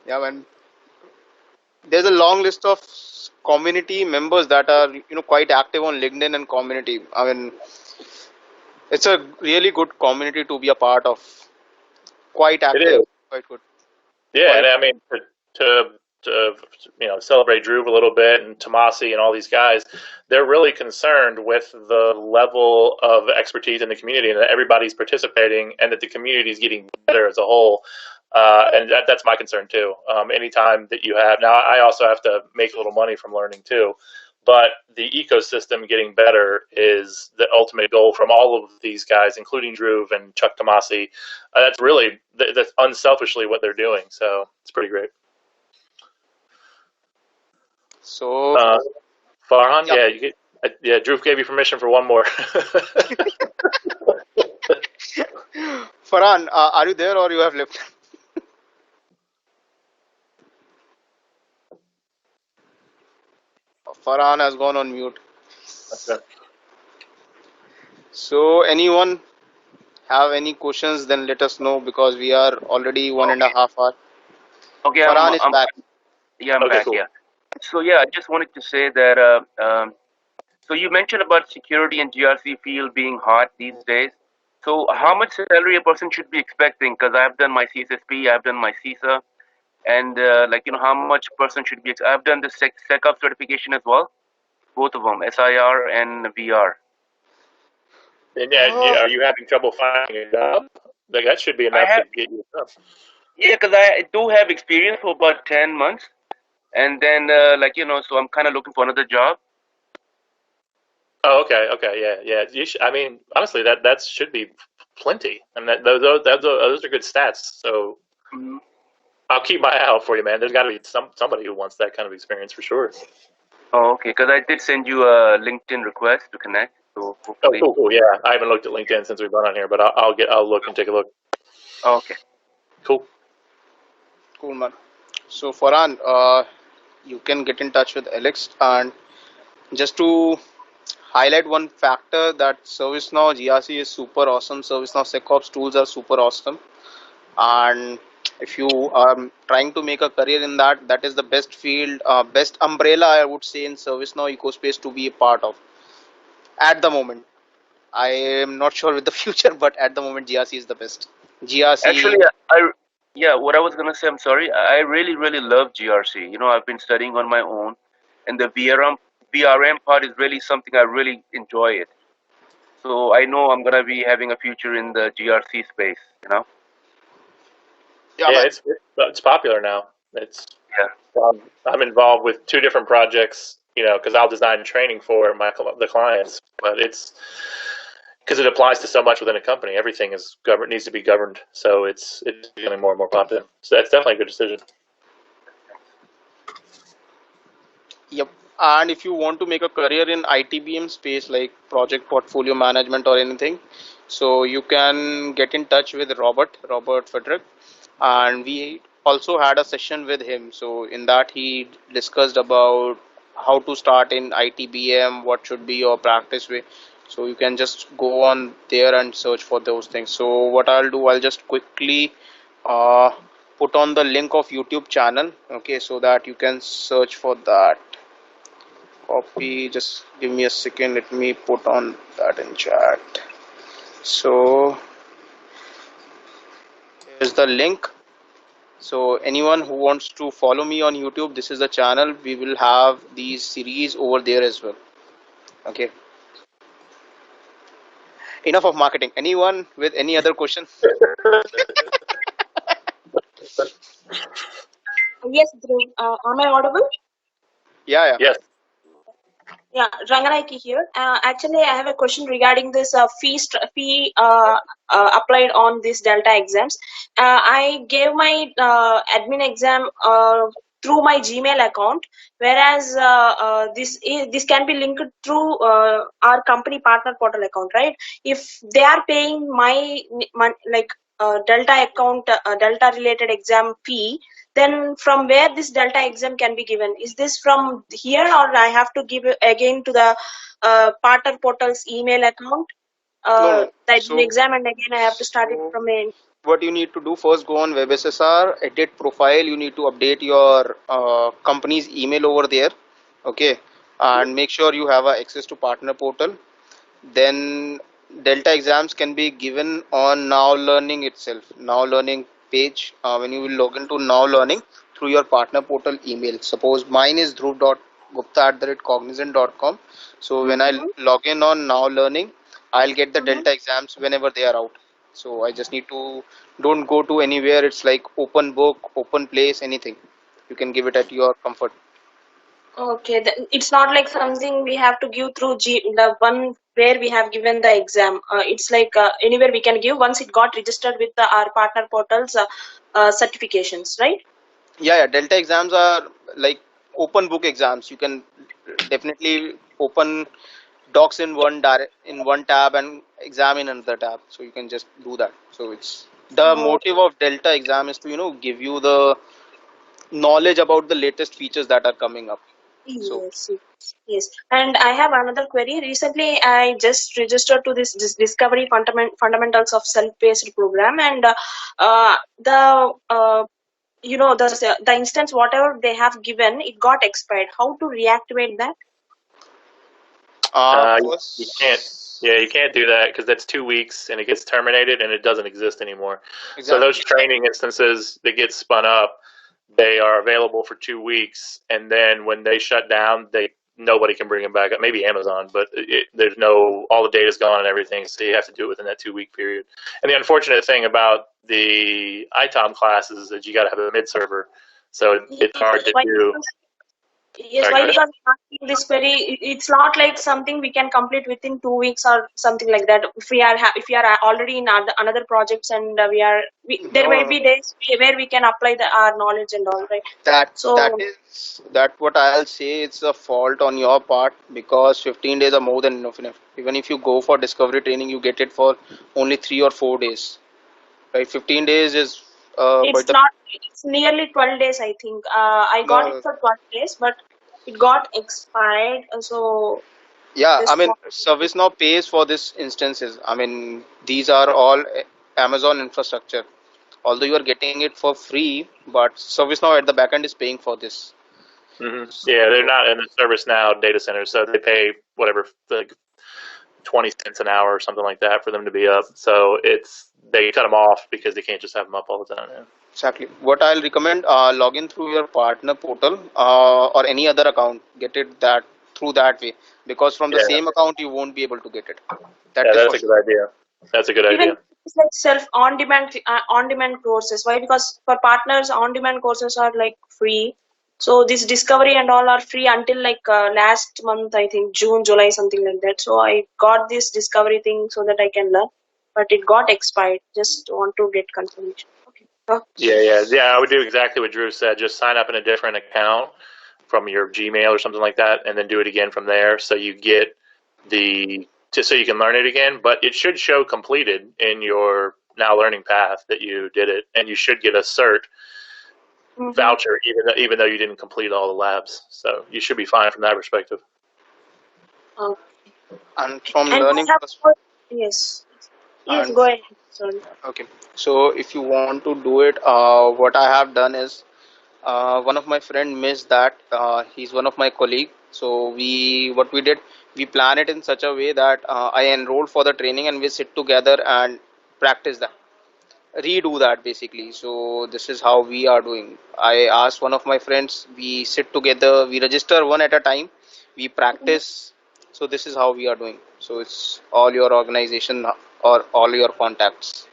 Speaker 1: Yeah, man. There's a long list of community members that are quite active on LinkedIn and community. I mean, it's a really good community to be a part of. Quite
Speaker 2: It
Speaker 1: active,
Speaker 2: is.
Speaker 1: quite good,
Speaker 2: Yeah, and
Speaker 1: quite.
Speaker 2: I mean to celebrate Drew a little bit and Tomasi and all these guys, they're really concerned with the level of expertise in the community and that everybody's participating and that the community is getting better as a whole. And that's my concern too. Anytime that you have now, I also have to make a little money from learning too. But the ecosystem getting better is the ultimate goal from all of these guys, including Drew and Chuck Tomasi. That's really that's unselfishly what they're doing. So it's pretty great.
Speaker 1: So
Speaker 2: Uh, Farhan,
Speaker 1: yeah,
Speaker 2: yeah, Drew gave you permission for one more.
Speaker 1: Farhan, are you there or you have left? Farhan has gone on mute.
Speaker 2: Okay.
Speaker 1: So anyone have any questions? Then let us know because we are already one and a
Speaker 7: Okay.
Speaker 1: half hour.
Speaker 7: Okay,
Speaker 1: Farhan is back.
Speaker 7: I'm
Speaker 2: Okay,
Speaker 7: back.
Speaker 2: cool.
Speaker 7: Yeah. So yeah, I just wanted to say that. So you mentioned about security and GRC field being hot these days. So how much salary a person should be expecting? Because I've done my CSSP, I've done my CISA, and how much person should be? I've done the SecOps certification as well, both of them, SIR and VR.
Speaker 2: And
Speaker 1: Uh,
Speaker 2: are you having trouble finding a job? Like that should be
Speaker 7: I
Speaker 2: enough to
Speaker 7: have,
Speaker 2: get you a job.
Speaker 7: yeah, because I do have experience for about 10 months, and then so I'm kind of looking for another job.
Speaker 2: Oh, okay, yeah. I mean, honestly, that should be plenty. I mean, those are good stats. So
Speaker 7: Mhm.
Speaker 2: I'll keep my eye out for you, man. There's got to be somebody who wants that kind of experience for sure.
Speaker 7: Oh, okay, because I did send you a LinkedIn request to connect, so
Speaker 2: Oh,
Speaker 7: hopefully.
Speaker 2: cool. Yeah, I haven't looked at LinkedIn since we've been on here, but I'll look and take a look.
Speaker 7: Okay.
Speaker 2: Cool.
Speaker 1: cool, man. So Farhan, you can get in touch with Alex, and just to highlight one factor that ServiceNow GRC is super awesome. ServiceNow SecOps tools are super awesome, and if you are trying to make a career in that, that is the best field, best umbrella I would say in ServiceNow ecospace to be a part of at the moment. I am not sure with the future, but at the moment GRC is the best. GRC.
Speaker 7: Actually, yeah, what I was gonna say, I'm sorry, I really, really love GRC. I've been studying on my own, and the VRM part is really something I really enjoy it. So I know I'm gonna be having a future in the GRC space.
Speaker 1: Yeah,
Speaker 2: Yeah,
Speaker 1: man.
Speaker 2: it's popular now. It's
Speaker 7: Yeah.
Speaker 2: I'm involved with two different projects, because I'll design training for the clients, but it's because it applies to so much within a company. Everything is needs to be governed, so it's becoming more and more popular. So that's definitely a good decision.
Speaker 1: Yep. And if you want to make a career in ITBM space like project portfolio management or anything, so you can get in touch with Robert Frederick, and we also had a session with him. So in that he discussed about how to start in ITBM, what should be your practice way. So you can just go on there and search for those things. So what I'll do, I'll just quickly uh, put on the link of YouTube channel, okay, so that you can search for that. Copy, just give me a second, let me put on that in chat. So here's the link. So anyone who wants to follow me on YouTube, this is the channel. We will have these series over there as well. Okay, enough of marketing. Anyone with any other question?
Speaker 10: Yes, Dhruv. Am I audible?
Speaker 1: Yeah.
Speaker 2: Yes.
Speaker 10: Yeah, Ranganaiki here. Actually, I have a question regarding this fee applied on this Delta exams. I gave my admin exam through my Gmail account, whereas this can be linked through our company partner portal account, right? If they are paying my like Delta account, Delta related exam fee, then from where this Delta exam can be given? Is this from here, or I have to give it again to the partner portal's email account,
Speaker 1: No, no.
Speaker 10: the admin
Speaker 1: So,
Speaker 10: exam, and again I have to start it
Speaker 1: so
Speaker 10: from a.
Speaker 1: what you need to do first, go on WebSSR, edit profile. You need to update your company's email over there. Okay, and make sure you have access to partner portal. Then Delta exams can be given on Now Learning itself. Now Learning page. When you will log into Now Learning through your partner portal email. Suppose mine is dhruv.gupta@cognizant.com. So when I
Speaker 10: Mm-hmm,
Speaker 1: log in on Now Learning, I'll get the
Speaker 10: mm-hmm.
Speaker 1: Delta exams whenever they are out. So I just need to, don't go to anywhere. It's like open book, open place, anything. You can give it at your comfort.
Speaker 10: Okay, it's not like something we have to give through the one where we have given the exam. It's like anywhere we can give once it got registered with our partner portals certifications, right?
Speaker 1: Yeah. Delta exams are like open book exams. You can definitely open docs in in one tab and exam in another tab. So you can just do that. So it's the
Speaker 10: Oh,
Speaker 1: motive of Delta exam is to give you the knowledge about the latest features that are coming up. So
Speaker 10: yes, yes, yes. And I have another query. Recently, I just registered to this Discovery Fundamentals of Self-Paced program, and the the instance whatever they have given, it got expired. How to reactivate that?
Speaker 2: You can't.
Speaker 1: first,
Speaker 2: Yeah, you can't do that because that's 2 weeks and it gets terminated and it doesn't exist anymore. So those
Speaker 1: exactly.
Speaker 2: training instances that get spun up, they are available for 2 weeks, and then when they shut down, they nobody can bring them back up. Maybe Amazon, but there's no all the data's gone and everything, so you have to do it within that 2 week period. And the unfortunate thing about the ITOM classes is that you got to have a mid server, so it's hard to
Speaker 10: Why?
Speaker 2: do.
Speaker 10: Yes,
Speaker 2: Sorry, go
Speaker 10: why?
Speaker 2: ahead.
Speaker 10: Because I'm asking this query, it's not like something we can complete within 2 weeks or something like that. If we are if we are already in another projects, and there may
Speaker 1: No,
Speaker 10: be days where we can apply our knowledge and all, right?
Speaker 1: that
Speaker 10: So
Speaker 1: is that what I'll say. It's a fault on your part because 15 days are more than enough. Even if you go for discovery training, you get it for only 3 or 4 days. Right, 15 days is quite
Speaker 10: it's
Speaker 1: a
Speaker 10: not. It's nearly 12 days, I think. I got it
Speaker 1: no.
Speaker 10: for 12 days, but it got expired. So
Speaker 1: Yeah, I
Speaker 10: just
Speaker 1: mean,
Speaker 10: want.
Speaker 1: ServiceNow pays for this instances. I mean, these are all Amazon infrastructure. Although you are getting it for free, but ServiceNow at the backend is paying for this.
Speaker 2: Yeah, they're
Speaker 1: So
Speaker 2: not in the ServiceNow data center, so they pay whatever, like 20 cents an hour or something like that for them to be up. So they cut them off because they can't just have them up all the time. Yeah.
Speaker 1: exactly. What I'll recommend, log in through your partner portal or any other account. Get it that through that way, because from the
Speaker 2: Yeah,
Speaker 1: same account you won't be able to get it. That
Speaker 2: yeah,
Speaker 1: is for
Speaker 2: that's a good
Speaker 1: sure.
Speaker 2: idea. That's a good
Speaker 10: Even
Speaker 2: idea.
Speaker 10: it's like self on demand courses. Why? Because for partners, on demand courses are like free. So this discovery and all are free until like last month, I think June, July, something like that. So I got this discovery thing so that I can learn, but it got expired. Just want to get confirmation. Okay.
Speaker 2: Yeah. I would do exactly what Drew said. Just sign up in a different account from your Gmail or something like that, and then do it again from there. So you get just so you can learn it again. But it should show completed in your Now Learning path that you did it, and you should get a cert
Speaker 10: Mm-hmm.
Speaker 2: voucher even though you didn't complete all the labs. So you should be fine from that perspective.
Speaker 10: Okay.
Speaker 1: And from
Speaker 10: And I
Speaker 1: learning
Speaker 10: have
Speaker 1: pers-
Speaker 10: yes, yes.
Speaker 1: and
Speaker 10: Go ahead. Sorry.
Speaker 1: okay, so if you want to do it, what I have done is one of my friend missed that. He's one of my colleague. So what we did, we plan it in such a way that I enrolled for the training and we sit together and practice that, redo that basically. So this is how we are doing. I asked one of my friends. We sit together. We register one at a time. We practice. So this is how we are doing. So it's all your organization or all your contacts.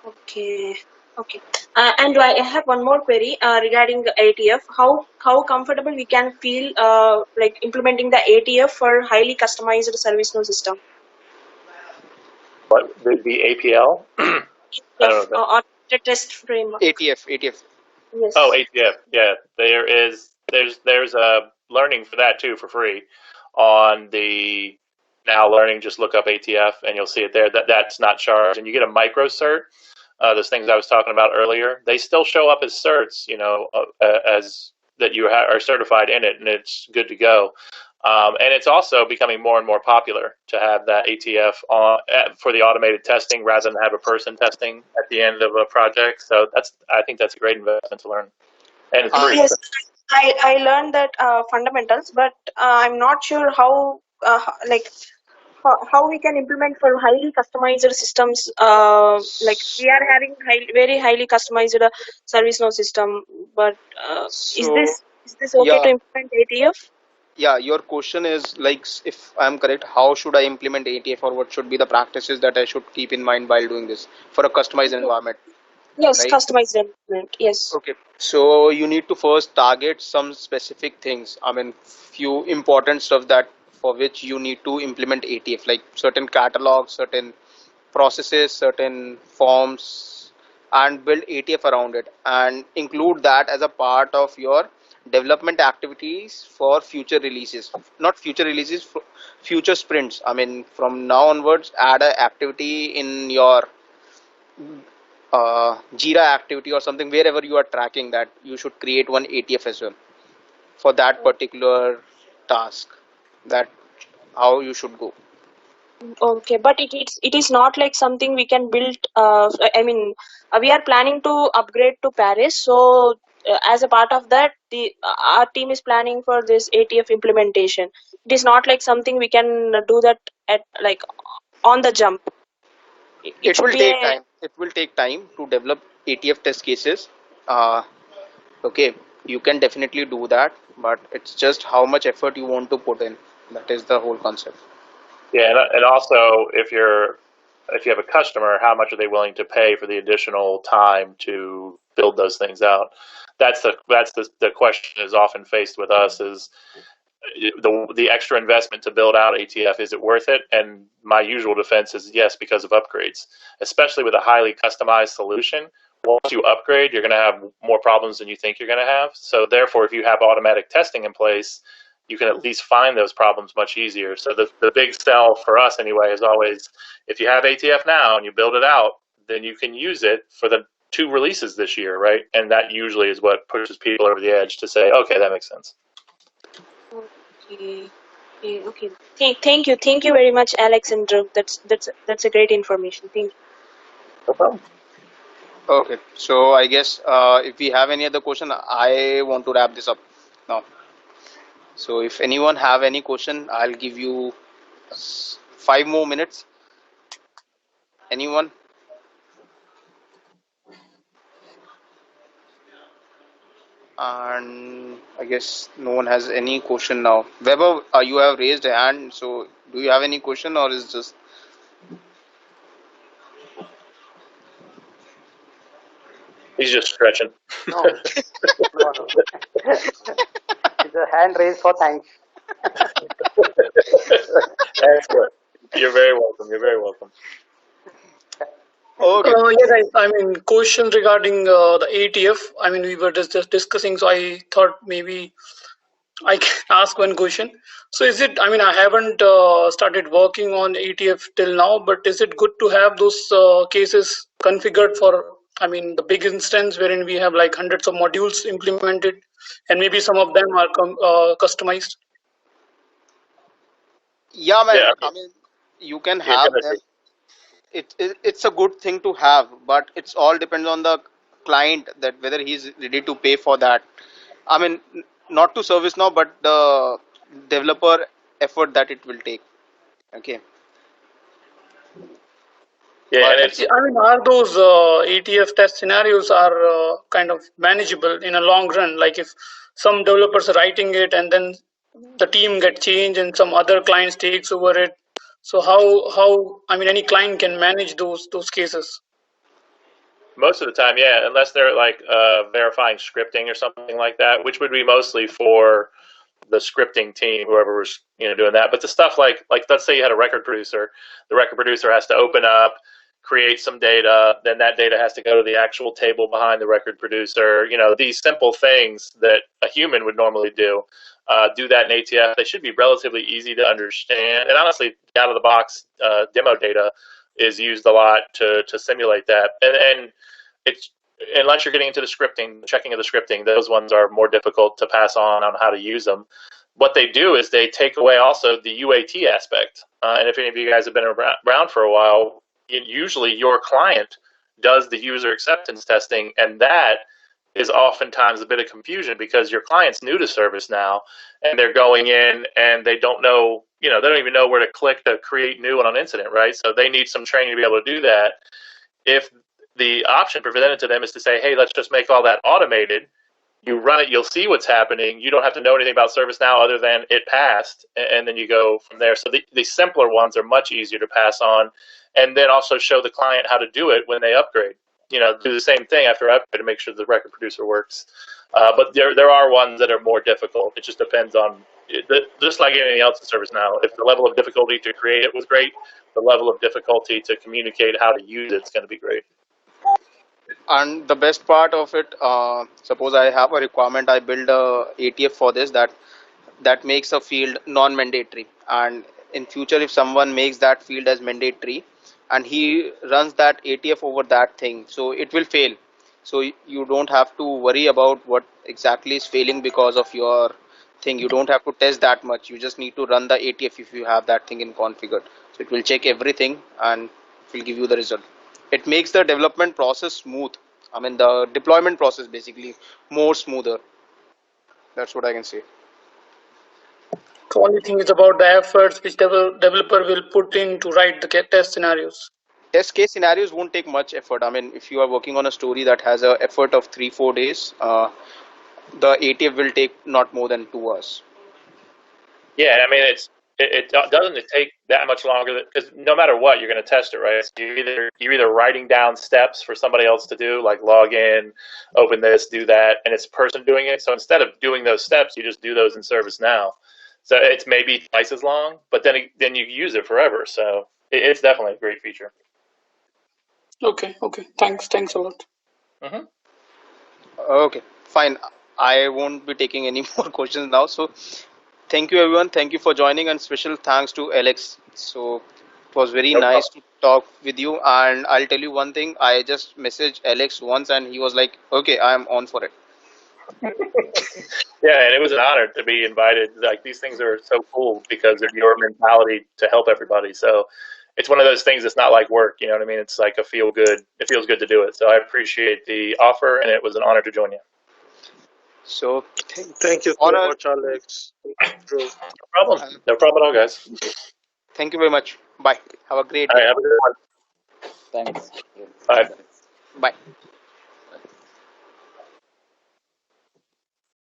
Speaker 10: Okay. Okay. And I have one more query regarding the ATF. How comfortable we can feel like implementing the ATF for highly customized service no system?
Speaker 2: But the APL, I
Speaker 10: ATF
Speaker 2: don't know.
Speaker 10: or the test framework.
Speaker 1: ATF.
Speaker 2: Oh,
Speaker 10: Yes.
Speaker 2: ATF. Yeah, there's a learning for that too for free on the Now Learning. Just look up ATF and you'll see it there. That's not charged, and you get a micro cert. Those things I was talking about earlier, they still show up as certs, as that you are certified in it, and it's good to go. And it's also becoming more and more popular to have that ATF for the automated testing rather than have a person testing at the end of a project. So I think that's a great investment to learn, and it's
Speaker 1: Uh,
Speaker 2: free.
Speaker 10: Yes. I learned that fundamentals, but I'm not sure like how we can implement for highly customized systems. Like we are having very highly customized service no system, but is
Speaker 1: so
Speaker 10: this okay
Speaker 1: yeah,
Speaker 10: to implement ATF?
Speaker 1: yeah. Your question is like, if I'm correct, how should I implement ATF, or what should be the practices that I should keep in mind while doing this for a customized environment,
Speaker 10: Yes,
Speaker 1: right?
Speaker 10: customized implement. Yes.
Speaker 1: Okay. So you need to first target some specific things. I mean, few important stuff that for which you need to implement ATF, like certain catalogs, certain processes, certain forms, and build ATF around it, and include that as a part of your development activities for future releases. Not future releases, future sprints. I mean, from now onwards, add a activity in your Jira activity or something, wherever you are tracking that, you should create one ATF as well for that particular task. That how you should go.
Speaker 10: Okay, but it is not like something we can build. I mean, we are planning to upgrade to Paris. So, as a part of that, the our team is planning for this ATF implementation. It is not like something we can do that at like on the jump. It
Speaker 1: It
Speaker 10: should
Speaker 1: will
Speaker 10: be
Speaker 1: take
Speaker 10: a
Speaker 1: time. It will take time to develop ATF test cases. Uh, okay, you can definitely do that, but it's just how much effort you want to put in. That is the whole concept.
Speaker 2: Yeah, and also if you have a customer, how much are they willing to pay for the additional time to build those things out? That's the question is often faced with us is the extra investment to build out ATF, is it worth it? And my usual defense is yes, because of upgrades, especially with a highly customized solution. Once you upgrade, you're going to have more problems than you think you're going to have. So therefore, if you have automatic testing in place, you can at least find those problems much easier. So the big sell for us anyway is always, if you have ATF now and you build it out, then you can use it for the 2 releases this year, right? And that usually is what pushes people over the edge to say, okay, that makes sense.
Speaker 10: okay. Okay. Thank you very much, Alex and Drew. That's a great information. Thank you.
Speaker 2: No problem.
Speaker 1: Okay, so I guess if we have any other question, I want to wrap this up now. So if anyone have any question, I'll give you 5 more minutes. Anyone? And I guess no one has any question now. Weber, you have raised a hand, so do you have any question, or is just
Speaker 2: He's just stretching.
Speaker 9: No, no, no. It's a hand raised for thanks.
Speaker 2: Excellent. You're very welcome. You're very welcome.
Speaker 1: okay?
Speaker 8: Yes, I mean, question regarding the ATF. I mean, we were just discussing, so I thought maybe I can ask one question. So, is it? I mean, I haven't started working on ATF till now, but is it good to have those cases configured for? I mean, the big instance wherein we have like hundreds of modules implemented, and maybe some of them are customized.
Speaker 1: Yeah, man.
Speaker 2: Yeah.
Speaker 1: I mean, you can
Speaker 2: Yeah.
Speaker 1: have them. It's a good thing to have, but it's all depends on the client that whether he's ready to pay for that. I mean, not to service now, but the developer effort that it will take. Okay,
Speaker 2: Yeah. And
Speaker 1: but
Speaker 2: it's
Speaker 8: I mean, are those ATF test scenarios are kind of manageable in a long run? Like if some developers are writing it and then the team get changed and some other clients takes over it. So how I mean any client can manage those cases?
Speaker 2: Most of the time, yeah, unless they're like verifying scripting or something like that, which would be mostly for the scripting team, whoever was doing that. But the stuff like let's say you had a record producer, the record producer has to open up, create some data, then that data has to go to the actual table behind the record producer. These simple things that a human would normally do. Do that in ATF. They should be relatively easy to understand. And honestly, out of the box demo data is used a lot to simulate that. And it's unless you're getting into the scripting, the checking of the scripting, those ones are more difficult to pass on how to use them. What they do is they take away also the UAT aspect. And if any of you guys have been around for a while, usually your client does the user acceptance testing, and that is oftentimes a bit of confusion because your client's new to ServiceNow and they're going in and they don't know, they don't even know where to click to create new on an incident, right? So they need some training to be able to do that. If the option presented to them is to say, hey, let's just make all that automated, you run it, you'll see what's happening. You don't have to know anything about ServiceNow other than it passed, and then you go from there. So the simpler ones are much easier to pass on, and then also show the client how to do it when they upgrade. Do the same thing after upgrade to make sure the record producer works. But there are ones that are more difficult. It just depends on, just like anything else in ServiceNow. If the level of difficulty to create it was great, the level of difficulty to communicate how to use it is going to be great.
Speaker 1: And the best part of it, suppose I have a requirement, I build a ATF for this that makes a field non-mandatory, and in future if someone makes that field as mandatory and he runs that ATF over that thing, so it will fail. So you don't have to worry about what exactly is failing because of your thing. You don't have to test that much. You just need to run the ATF if you have that thing in configured. So it will check everything and it will give you the result. It makes the development process smooth. I mean the deployment process basically more smoother. That's what I can say.
Speaker 8: The only thing is about the efforts which developer will put in to write the test scenarios.
Speaker 1: Test case scenarios won't take much effort. I mean, if you are working on a story that has a effort of 3-4 days, the ATF will take not more than 2 hours.
Speaker 2: Yeah, I mean it doesn't take that much longer because no matter what, you're going to test it, right? So you're either writing down steps for somebody else to do, like log in, open this, do that, and it's a person doing it. So instead of doing those steps, you just do those in ServiceNow. So it's maybe twice as long, but then you use it forever. So it's definitely a great feature.
Speaker 8: Okay. Thanks a lot.
Speaker 2: Mm-hmm.
Speaker 1: Okay, fine. I won't be taking any more questions now. So thank you everyone. Thank you for joining, and special thanks to Alex. So it was very
Speaker 2: No
Speaker 1: nice
Speaker 2: problem.
Speaker 1: to talk with you. And I'll tell you one thing. I just messaged Alex once, and he was like, "Okay, I'm on for it."
Speaker 2: Yeah, and it was an honor to be invited. Like these things are so cool because of your mentality to help everybody. So it's one of those things that's not like work, you know what I mean? It's like a feel good. It feels good to do it. So I appreciate the offer, and it was an honor to join you.
Speaker 1: So
Speaker 5: Thank you so
Speaker 1: honor.
Speaker 5: much, Alex. True.
Speaker 2: No problem. No problem at all, guys.
Speaker 1: Thank you very much. Bye. Have a great
Speaker 2: All
Speaker 1: day.
Speaker 2: right, have a good one.
Speaker 4: Thanks.
Speaker 2: Bye.
Speaker 1: Bye.